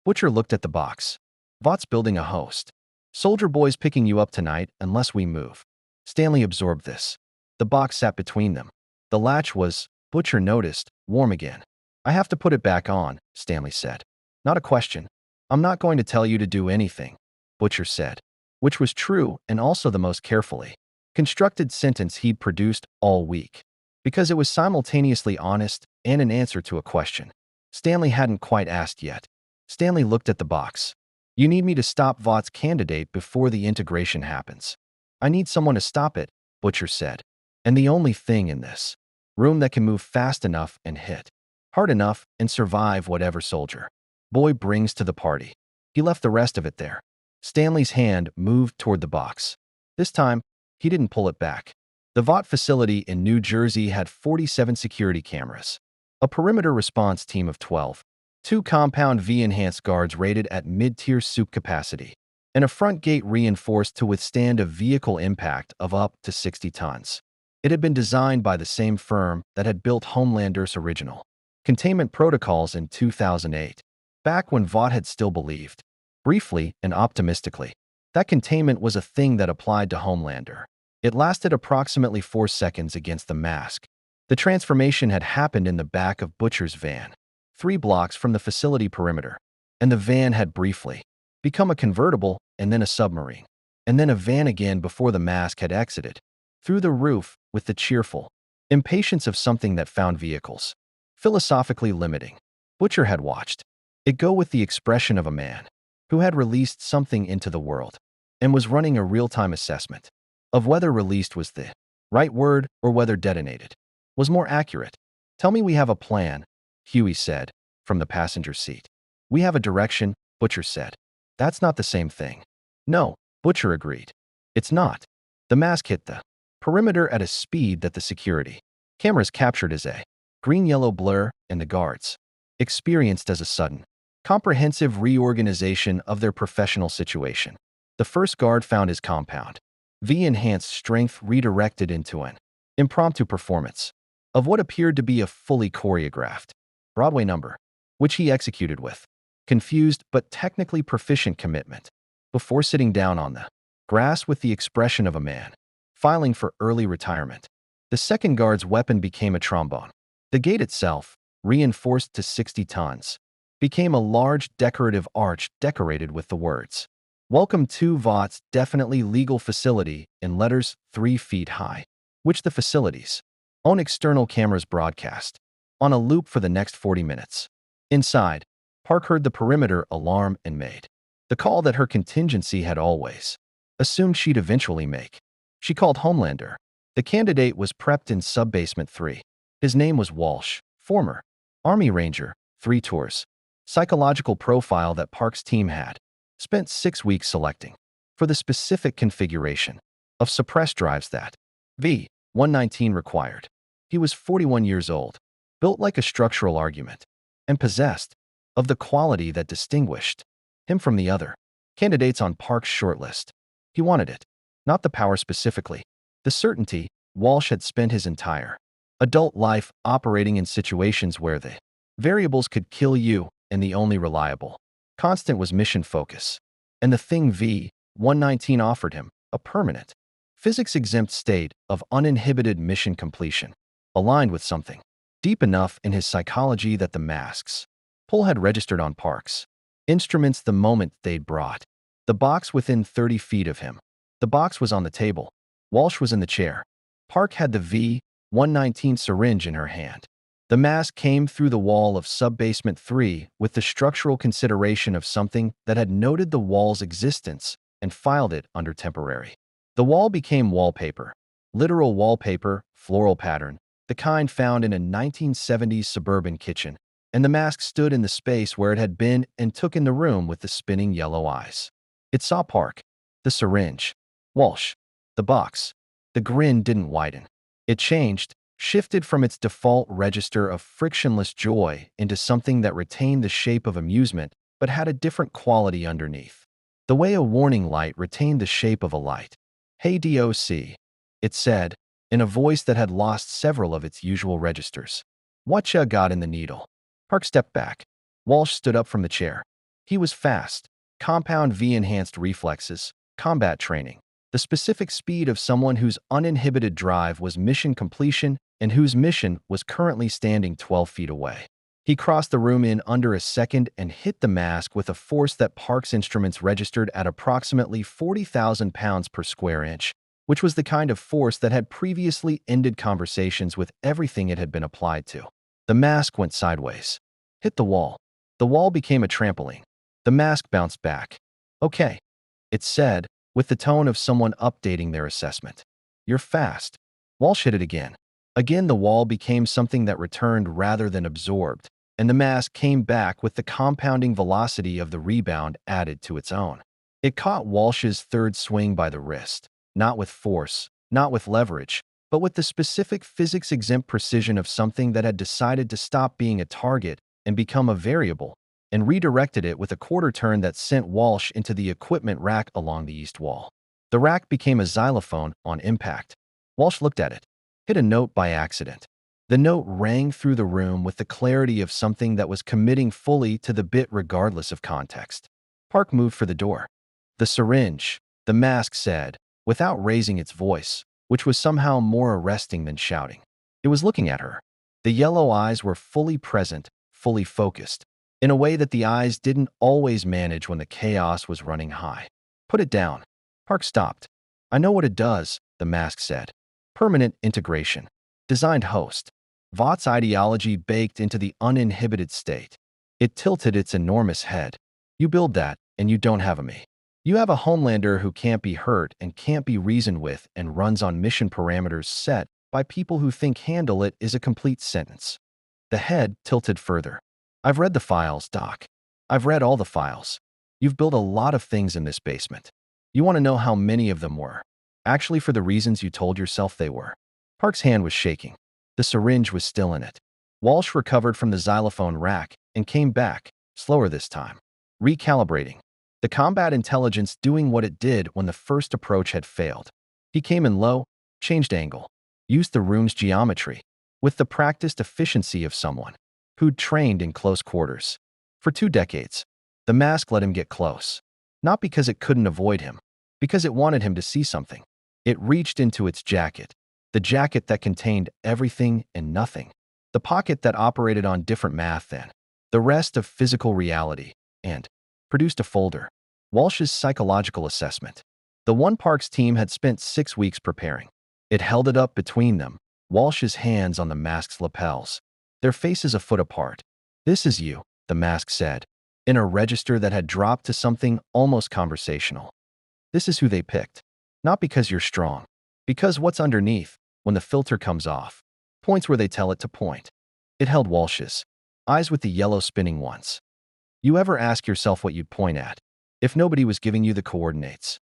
S1: Butcher looked at the box. Vought's building a host. Soldier Boy's picking you up tonight unless we move. Stanley absorbed this. The box sat between them. The latch was, Butcher noticed, warm again. I have to put it back on, Stanley said. Not a question. I'm not going to tell you to do anything, Butcher said, which was true and also the most carefully constructed sentence he'd produced all week, because it was simultaneously honest and an answer to a question Stanley hadn't quite asked yet. Stanley looked at the box. You need me to stop Vought's candidate before the integration happens. I need someone to stop it, Butcher said. And the only thing in this room that can move fast enough and hit hard enough and survive whatever soldier boy brings to the party. He left the rest of it there. Stanley's hand moved toward the box. This time, he didn't pull it back. The Vought facility in New Jersey had 47 security cameras, a perimeter response team of 12, two compound V-enhanced guards rated at mid-tier soup capacity, and a front gate reinforced to withstand a vehicle impact of up to 60 tons. It had been designed by the same firm that had built Homelander's original containment protocols in 2008, back when Vought had still believed, briefly and optimistically, that containment was a thing that applied to Homelander. It lasted approximately 4 seconds against the mask. The transformation had happened in the back of Butcher's van, 3 blocks from the facility perimeter, and the van had briefly become a convertible and then a submarine, and then a van again before the mask had exited through the roof with the cheerful impatience of something that found vehicles philosophically limiting. Butcher had watched it go with the expression of a man who had released something into the world and was running a real-time assessment of whether released was the right word or whether detonated was more accurate. Tell me we have a plan, Huey said from the passenger seat. We have a direction, Butcher said. That's not the same thing. No, Butcher agreed. It's not. The mask hit the perimeter at a speed that the security cameras captured as a green-yellow blur, and the guards experienced as a sudden, comprehensive reorganization of their professional situation. The first guard found his compound V-enhanced strength redirected into an impromptu performance of what appeared to be a fully choreographed Broadway number, which he executed with confused but technically proficient commitment before sitting down on the grass with the expression of a man filing for early retirement. The second guard's weapon became a trombone. The gate itself, reinforced to 60 tons, became a large decorative arch decorated with the words, "Welcome to Vought's definitely legal facility" in letters 3 feet high, which the facility's own external cameras broadcast on a loop for the next 40 minutes. Inside, Park heard the perimeter alarm and made the call that her contingency had always assumed she'd eventually make. She called Homelander. The candidate was prepped in Sub-Basement 3. His name was Walsh, former Army Ranger, 3 tours. Psychological profile that Park's team had spent 6 weeks selecting for the specific configuration of suppressed drives that V-119 required. He was 41 years old, built like a structural argument, and possessed of the quality that distinguished him from the other candidates on Park's shortlist. He wanted it, not the power specifically, the certainty. Walsh had spent his entire adult life operating in situations where the variables could kill you, and the only reliable constant was mission focus. And the thing V-119 offered him, a permanent, physics-exempt state of uninhibited mission completion, aligned with something deep enough in his psychology that the mask's pull had registered on Park's instruments the moment they'd brought the box within 30 feet of him. The box was on the table. Walsh was in the chair. Park had the V-119 syringe in her hand. The mask came through the wall of Sub-Basement 3 with the structural consideration of something that had noted the wall's existence and filed it under temporary. The wall became wallpaper, literal wallpaper, floral pattern, the kind found in a 1970s suburban kitchen, and the mask stood in the space where it had been and took in the room with the spinning yellow eyes. It saw Park, the syringe, Walsh, the box. The grin didn't widen. It changed, shifted from its default register of frictionless joy into something that retained the shape of amusement but had a different quality underneath. The way a warning light retained the shape of a light. "Hey DOC," it said, in a voice that had lost several of its usual registers. "Whatcha got in the needle?" Park stepped back. Walsh stood up from the chair. He was fast, compound V-enhanced reflexes, combat training, the specific speed of someone whose uninhibited drive was mission completion and whose mission was currently standing 12 feet away. He crossed the room in under a second and hit the mask with a force that Park's instruments registered at approximately 40,000 pounds per square inch, which was the kind of force that had previously ended conversations with everything it had been applied to. The mask went sideways, hit the wall. The wall became a trampoline. The mask bounced back. "Okay," it said, with the tone of someone updating their assessment. "You're fast." Walsh hit it again. Again, the wall became something that returned rather than absorbed, and the mask came back with the compounding velocity of the rebound added to its own. It caught Walsh's third swing by the wrist, not with force, not with leverage, but with the specific physics-exempt precision of something that had decided to stop being a target and become a variable, and redirected it with a quarter turn that sent Walsh into the equipment rack along the east wall. The rack became a xylophone on impact. Walsh looked at it, hit a note by accident. The note rang through the room with the clarity of something that was committing fully to the bit regardless of context. Park moved for the door. "The syringe," the mask said, without raising its voice, which was somehow more arresting than shouting. It was looking at her. The yellow eyes were fully present, fully focused, in a way that the eyes didn't always manage when the chaos was running high. "Put it down." Park stopped. "I know what it does," the mask said. "Permanent integration. Designed host. Vought's ideology baked into the uninhibited state." It tilted its enormous head. "You build that, and you don't have a me. You have a Homelander who can't be hurt and can't be reasoned with and runs on mission parameters set by people who think handle it is a complete sentence." The head tilted further. "I've read the files, Doc. I've read all the files. You've built a lot of things in this basement. You want to know how many of them were? Actually, for the reasons you told yourself they were." Park's hand was shaking. The syringe was still in it. Walsh recovered from the xylophone rack and came back, slower this time. Recalibrating. The combat intelligence doing what it did when the first approach had failed. He came in low, changed angle, used the room's geometry, with the practiced efficiency of someone who'd trained in close quarters. For 2 decades, the mask let him get close. Not because it couldn't avoid him, because it wanted him to see something. It reached into its jacket, the jacket that contained everything and nothing, the pocket that operated on different math than the rest of physical reality, and produced a folder. Walsh's psychological assessment. The one Parks team had spent 6 weeks preparing. It held it up between them, Walsh's hands on the mask's lapels, their faces a foot apart. "This is you," the mask said, in a register that had dropped to something almost conversational. "This is who they picked. Not because you're strong, because what's underneath, when the filter comes off, points where they tell it to point." It held Walsh's eyes with the yellow spinning ones. "You ever ask yourself what you'd point at if nobody was giving you the coordinates?"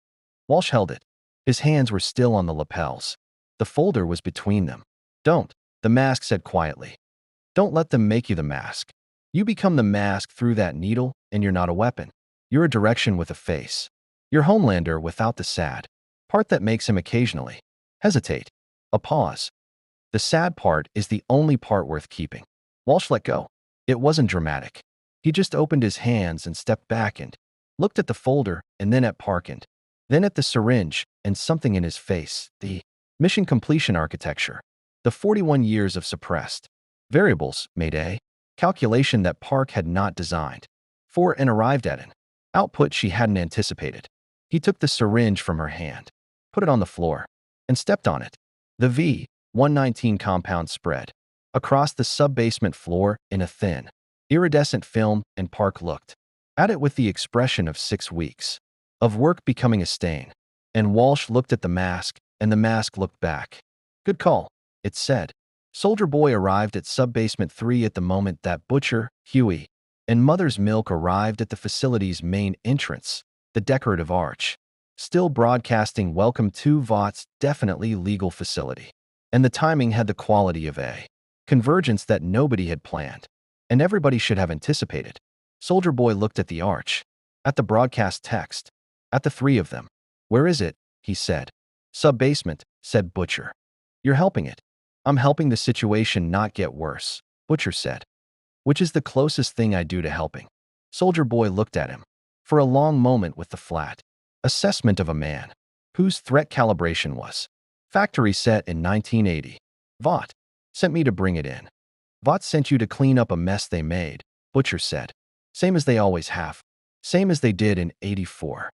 S1: Walsh held it. His hands were still on the lapels. The folder was between them. "Don't," the mask said quietly. "Don't let them make you the mask. You become the mask through that needle, and you're not a weapon. You're a direction with a face. You're Homelander without the sad part that makes him occasionally hesitate." A pause. "The sad part is the only part worth keeping." Walsh let go. It wasn't dramatic. He just opened his hands and stepped back and looked at the folder and then at Park and then at the syringe and something in his face, the mission completion architecture, the 41 years of suppressed variables made a calculation that Park had not designed for and arrived at an output she hadn't anticipated. He took the syringe from her hand, put it on the floor, and stepped on it. The V-119 compound spread across the sub-basement floor in a thin, iridescent film, and Park looked at it with the expression of 6 weeks of work becoming a stain. And Walsh looked at the mask, and the mask looked back. "Good call," it said. Soldier Boy arrived at Sub-Basement 3 at the moment that Butcher, Huey, and Mother's Milk arrived at the facility's main entrance, the decorative arch, still broadcasting welcome to Vought's definitely legal facility. And the timing had the quality of a convergence that nobody had planned, and everybody should have anticipated. Soldier Boy looked at the arch, at the broadcast text, at the 3 of them. "Where is it?" he said. "Sub-basement," said Butcher. "You're helping it." "I'm helping the situation not get worse," Butcher said. "Which is the closest thing I do to helping." Soldier Boy looked at him for a long moment with the flat assessment of a man whose threat calibration was factory set in 1980. "Vought sent me to bring it in." Vought sent you to clean up a mess they made, Butcher said. Same as they always have. Same as they did in '84.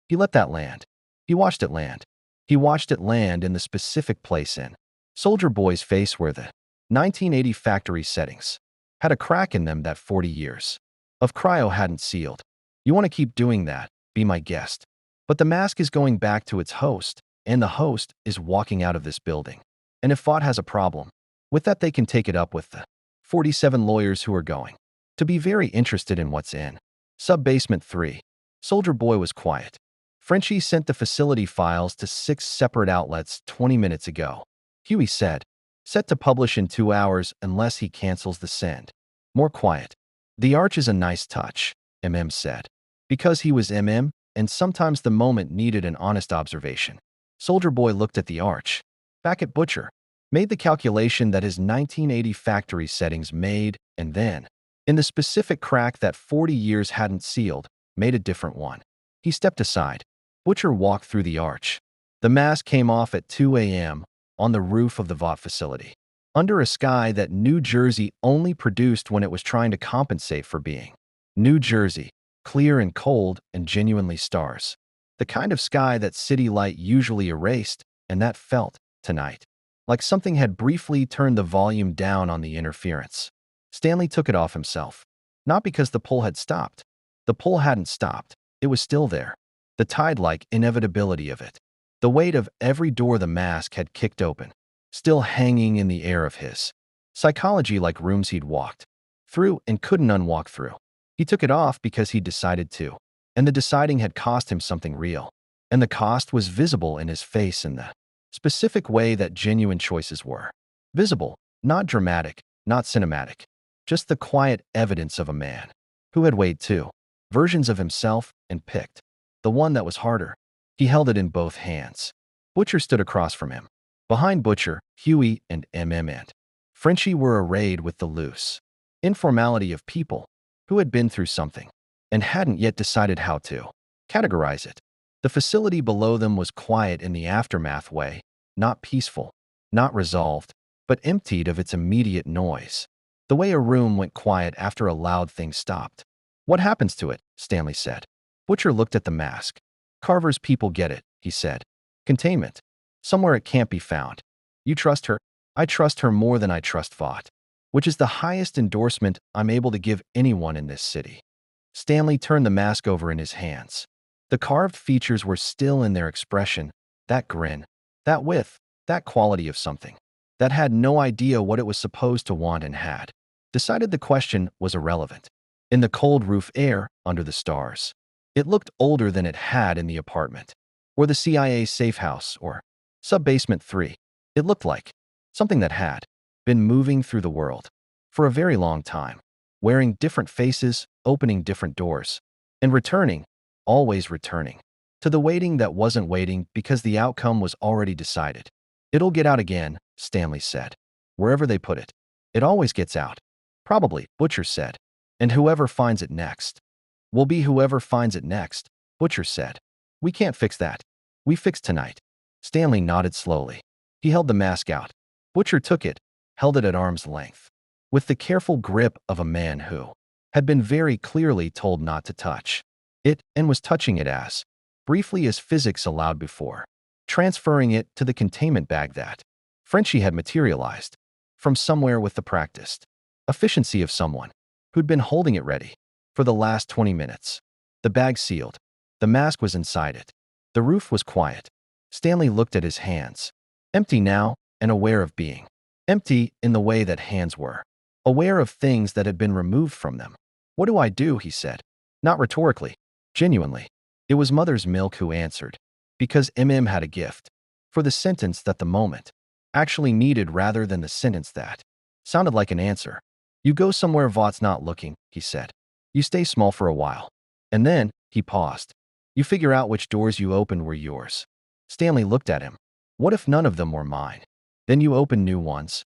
S1: He let that land. He watched it land. He watched it land in the specific place in Soldier Boy's face where the 1980 factory settings had a crack in them that 40 years of cryo hadn't sealed. You want to keep doing that, be my guest. But the mask is going back to its host, and the host is walking out of this building. And if Vought has a problem with that, they can take it up with the 47 lawyers who are going to be very interested in what's in Sub-Basement 3. Soldier Boy was quiet. Frenchie sent the facility files to 6 separate outlets 20 minutes ago. Huey said, set to publish in 2 hours unless he cancels the send. More quiet. The arch is a nice touch, said. Because he was and sometimes the moment needed an honest observation. Soldier Boy looked at the arch. Back at Butcher. Made the calculation that his 1980 factory settings made, and then, in the specific crack that 40 years hadn't sealed, made a different one. He stepped aside. Butcher walked through the arch. The mask came off at 2 a.m. on the roof of the Vought facility, under a sky that New Jersey only produced when it was trying to compensate for being New Jersey, clear and cold and genuinely stars. The kind of sky that city light usually erased, and that felt, tonight, like something had briefly turned the volume down on the interference. Stanley took it off himself. Not because the pull had stopped. The pull hadn't stopped. It was still there. The tide-like inevitability of it. The weight of every door the mask had kicked open, still hanging in the air of his psychology like rooms he'd walked through and couldn't unwalk through. He took it off because he'd decided to, and the deciding had cost him something real. And the cost was visible in his face in the specific way that genuine choices were. Visible, not dramatic, not cinematic. Just the quiet evidence of a man who had weighed 2 versions of himself and picked the one that was harder. He held it in both hands. Butcher stood across from him. Behind Butcher, Huey and and Frenchie were arrayed with the loose informality of people who had been through something and hadn't yet decided how to categorize it. The facility below them was quiet in the aftermath way, not peaceful, not resolved, but emptied of its immediate noise. The way a room went quiet after a loud thing stopped. What happens to it? Stanley said. Butcher looked at the mask. Carver's people get it, he said. Containment. Somewhere it can't be found. You trust her? I trust her more than I trust Vought, which is the highest endorsement I'm able to give anyone in this city. Stanley turned the mask over in his hands. The carved features were still in their expression, that grin, that width, that quality of something that had no idea what it was supposed to want and had decided the question was irrelevant. In the cold roof air, under the stars, it looked older than it had in the apartment, or the CIA safe house, or Sub-Basement 3. It looked like something that had been moving through the world for a very long time, wearing different faces, opening different doors, and returning, always returning, to the waiting that wasn't waiting because the outcome was already decided. It'll get out again, Stanley said. Wherever they put it, it always gets out. Probably, Butcher said. And whoever finds it next will be whoever finds it next, Butcher said. We can't fix that. We fixed tonight. Stanley nodded slowly. He held the mask out. Butcher took it, held it at arm's length, with the careful grip of a man who had been very clearly told not to touch it and was touching it as briefly as physics allowed before, transferring it to the containment bag that Frenchie had materialized from somewhere with the practiced efficiency of someone who'd been holding it ready for the last 20 minutes. The bag sealed. The mask was inside it. The roof was quiet. Stanley looked at his hands, empty now and aware of being empty in the way that hands were, aware of things that had been removed from them. What do I do? He said, not rhetorically, genuinely. It was Mother's Milk who answered, because had a gift for the sentence that the moment actually needed rather than the sentence that sounded like an answer. You go somewhere Vaught's not looking, he said. You stay small for a while. And then, he paused. You figure out which doors you opened were yours. Stanley looked at him. What if none of them were mine? Then you open new ones,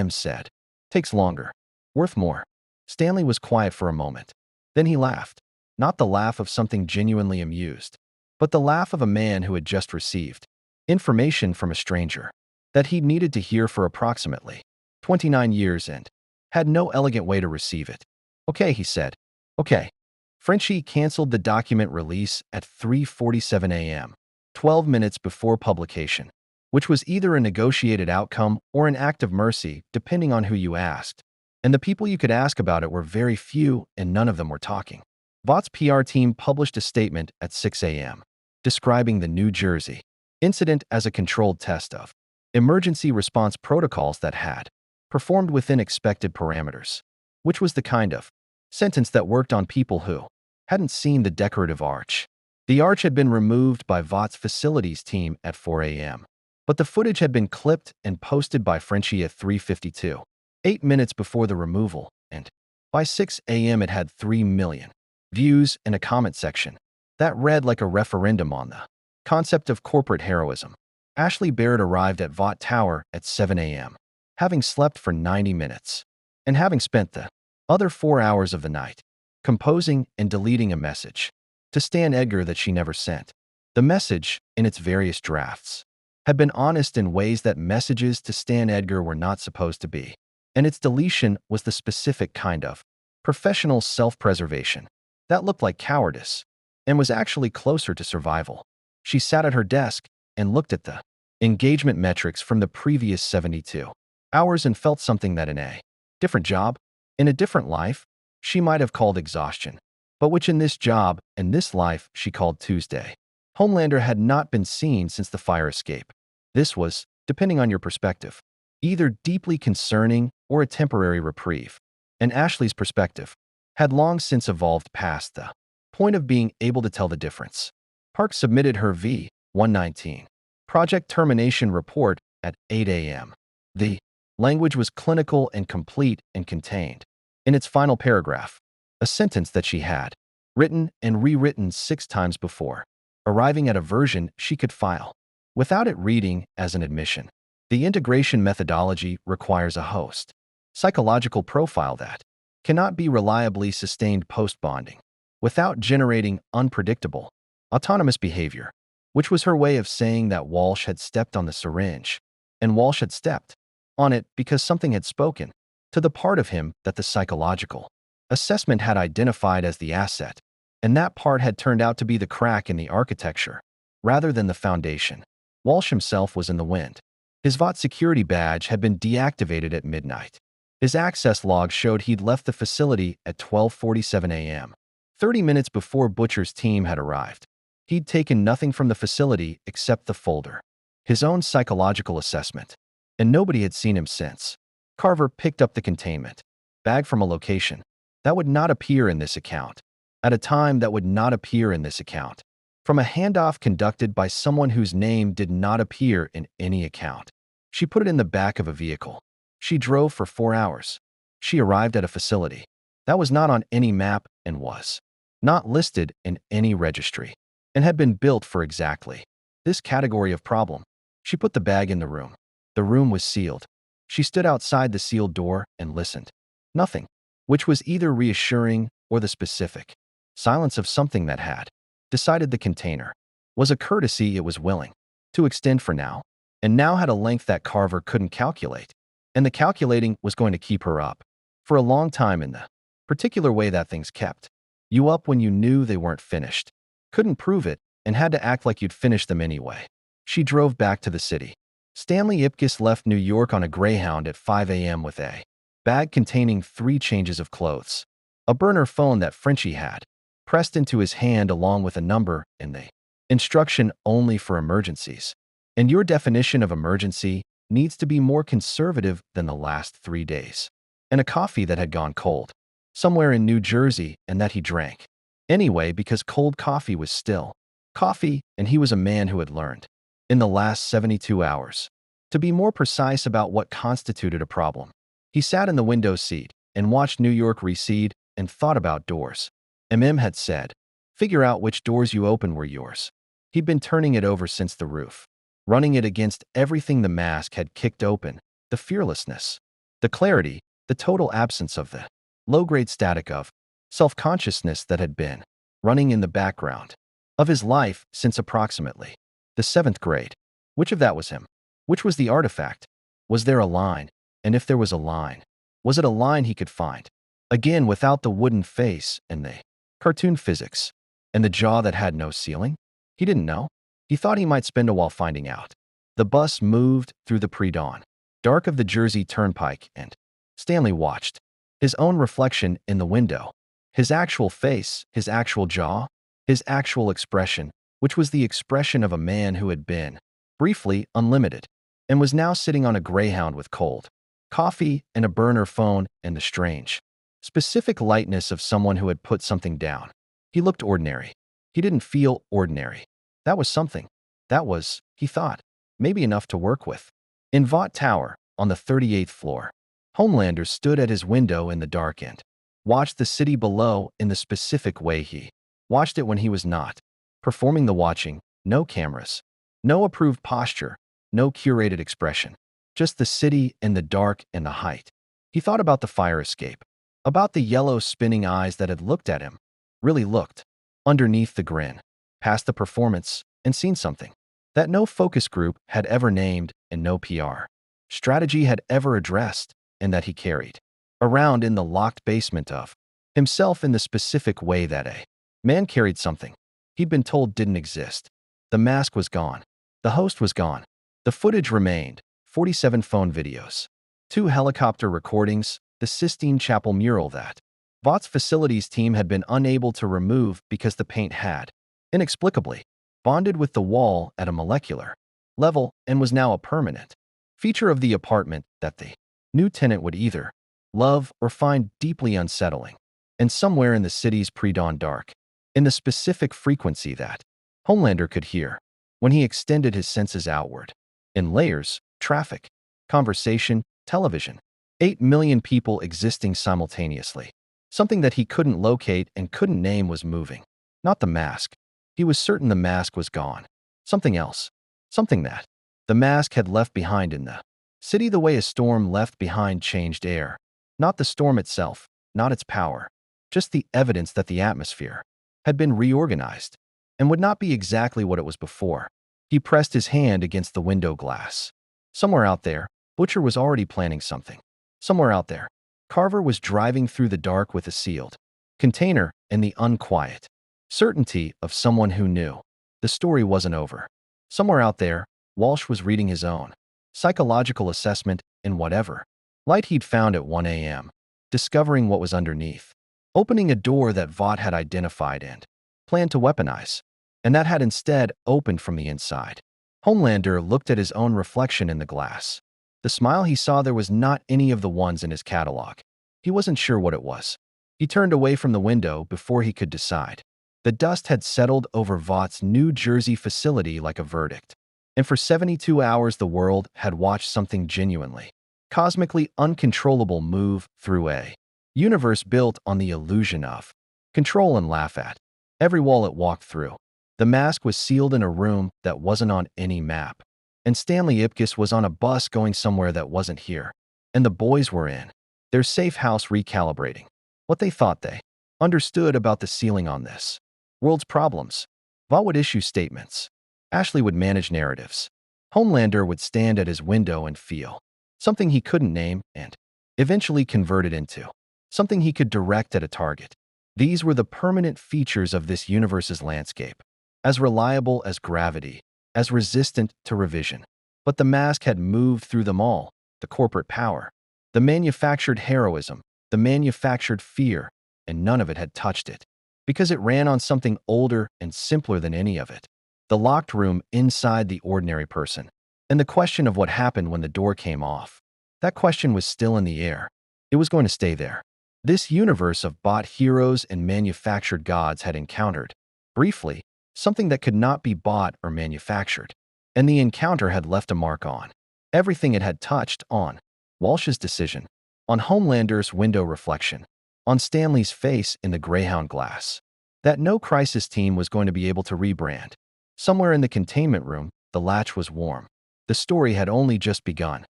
S1: said. Takes longer. Worth more. Stanley was quiet for a moment. Then he laughed. Not the laugh of something genuinely amused, but the laugh of a man who had just received information from a stranger that he'd needed to hear for approximately 29 years and had no elegant way to receive it. Okay, he said. Okay. Frenchie canceled the document release at 3:47 a.m., 12 minutes before publication, which was either a negotiated outcome or an act of mercy, depending on who you asked. And the people you could ask about it were very few, and none of them were talking. Vought's PR team published a statement at 6 a.m., describing the New Jersey incident as a controlled test of emergency response protocols that had performed within expected parameters, which was the kind of sentence that worked on people who hadn't seen the decorative arch. The arch had been removed by Vought's facilities team at 4 a.m., but the footage had been clipped and posted by Frenchie at 3:52, 8 minutes before the removal, and by 6 a.m. it had 3 million views in a comment section that read like a referendum on the concept of corporate heroism. Ashley Barrett arrived at Vought Tower at 7 a.m., having slept for 90 minutes, and having spent the other 4 hours of the night composing and deleting a message to Stan Edgar that she never sent. The message, in its various drafts, had been honest in ways that messages to Stan Edgar were not supposed to be, and its deletion was the specific kind of professional self-preservation that looked like cowardice and was actually closer to survival. She sat at her desk and looked at the engagement metrics from the previous 72 hours and felt something that in a different job, in a different life, she might have called exhaustion, but which in this job and this life she called Tuesday. Homelander had not been seen since the fire escape. This was, depending on your perspective, either deeply concerning or a temporary reprieve, and Ashley's perspective had long since evolved past the point of being able to tell the difference. Park submitted her V-119 project termination report at 8 a.m. The language was clinical and complete and contained, in its final paragraph, a sentence that she had written and rewritten 6 times before, arriving at a version she could file without it reading as an admission. The integration methodology requires a host psychological profile that cannot be reliably sustained post-bonding without generating unpredictable, autonomous behavior, which was her way of saying that Walsh had stepped on the syringe, and Walsh had stepped on it because something had spoken to the part of him that the psychological assessment had identified as the asset, and that part had turned out to be the crack in the architecture rather than the foundation. Walsh himself was in the wind. His Vought security badge had been deactivated at midnight. His access log showed he'd left the facility at 12:47 a.m., 30 minutes before Butcher's team had arrived. He'd taken nothing from the facility except the folder, his own psychological assessment, and nobody had seen him since. Carver picked up the containment bag from a location that would not appear in this account, at a time that would not appear in this account, from a handoff conducted by someone whose name did not appear in any account. She put it in the back of a vehicle. She drove for 4 hours. She arrived at a facility that was not on any map and was not listed in any registry, and had been built for exactly this category of problem. She put the bag in the room. The room was sealed. She stood outside the sealed door and listened. Nothing, which was either reassuring or the specific silence of something that had decided the container was a courtesy it was willing to extend for now, and now had a length that Carver couldn't calculate, and the calculating was going to keep her up for a long time in the particular way that things kept you up when you knew they weren't finished, couldn't prove it, and had to act like you'd finish them anyway. She drove back to the city. Stanley Ipkiss left New York on a Greyhound at 5 a.m. with a bag containing 3 changes of clothes, a burner phone that Frenchie had pressed into his hand along with a number and the instruction only for emergencies. And your definition of emergency needs to be more conservative than the last 3 days. And a coffee that had gone cold somewhere in New Jersey and that he drank anyway because cold coffee was still coffee, and he was a man who had learned in the last 72 hours to be more precise about what constituted a problem. He sat in the window seat and watched New York recede and thought about doors. Had said, figure out which doors you open were yours. He'd been turning it over since the roof, running it against everything the mask had kicked open, the fearlessness, the clarity, the total absence of the low-grade static of self-consciousness that had been running in the background of his life since approximately the 7th grade. Which of that was him? Which was the artifact? Was there a line? And if there was a line, Was it a line he could find? Again, without the wooden face and the cartoon physics and the jaw that had no ceiling? He didn't know. He thought he might spend a while finding out. The bus moved through the pre-dawn dark of the Jersey Turnpike, and Stanley watched his own reflection in the window. His actual face, his actual jaw, his actual expression, which was the expression of a man who had been, briefly, unlimited, and was now sitting on a Greyhound with cold coffee and a burner phone and the strange, specific lightness of someone who had put something down. He looked ordinary. He didn't feel ordinary. That was something. That was, he thought, maybe enough to work with. In Vought Tower, on the 38th floor, Homelander stood at his window in the dark and watched the city below in the specific way he watched it when he was not performing the watching. No cameras, no approved posture, no curated expression, just the city in the dark and the height. He thought about the fire escape, about the yellow spinning eyes that had looked at him, really looked, underneath the grin, past the performance, and seen something that no focus group had ever named and no PR strategy had ever addressed, and that he carried around in the locked basement of himself in the specific way that a man carried something he'd been told didn't exist. The mask was gone. The host was gone. The footage remained, 47 phone videos, 2 helicopter recordings, the Sistine Chapel mural that Vought's facilities team had been unable to remove because the paint had, inexplicably, bonded with the wall at a molecular level and was now a permanent feature of the apartment that the new tenant would either love or find deeply unsettling. And somewhere in the city's pre-dawn dark, in the specific frequency that Homelander could hear when he extended his senses outward, in layers, traffic, conversation, television, 8 million people existing simultaneously. Something that he couldn't locate and couldn't name was moving. Not the mask. He was certain the mask was gone. Something else. Something that the mask had left behind in the city the way a storm left behind changed air. Not the storm itself, not its power, just the evidence that the atmosphere had been reorganized and would not be exactly what it was before. He pressed his hand against the window glass. Somewhere out there, Butcher was already planning something. Somewhere out there, Carver was driving through the dark with a sealed container and the unquiet certainty of someone who knew the story wasn't over. Somewhere out there, Walsh was reading his own psychological assessment in whatever light he'd found at 1 a.m., discovering what was underneath, opening a door that Vought had identified and planned to weaponize, and that had instead opened from the inside. Homelander looked at his own reflection in the glass. The smile he saw there was not any of the ones in his catalog. He wasn't sure what it was. He turned away from the window before he could decide. The dust had settled over Vaught's New Jersey facility like a verdict. And for 72 hours the world had watched something genuinely, cosmically uncontrollable move through a universe built on the illusion of control and laugh at every wall it walked through. The mask was sealed in a room that wasn't on any map. And Stanley Ipkiss was on a bus going somewhere that wasn't here. And the boys were in their safe house recalibrating what they thought they understood about the ceiling on this world's problems. Vought would issue statements. Ashley would manage narratives. Homelander would stand at his window and feel something he couldn't name and eventually convert it into something he could direct at a target. These were the permanent features of this universe's landscape, as reliable as gravity, as resistant to revision. But the mask had moved through them all, the corporate power, the manufactured heroism, the manufactured fear, and none of it had touched it, because it ran on something older and simpler than any of it. The locked room inside the ordinary person, and the question of what happened when the door came off. That question was still in the air. It was going to stay there. This universe of bought heroes and manufactured gods had encountered, briefly, something that could not be bought or manufactured, and the encounter had left a mark on everything it had touched, on Walsh's decision, on Homelander's window reflection, on Stanley's face in the Greyhound glass. That no crisis team was going to be able to rebrand. Somewhere in the containment room, the latch was warm. The story had only just begun.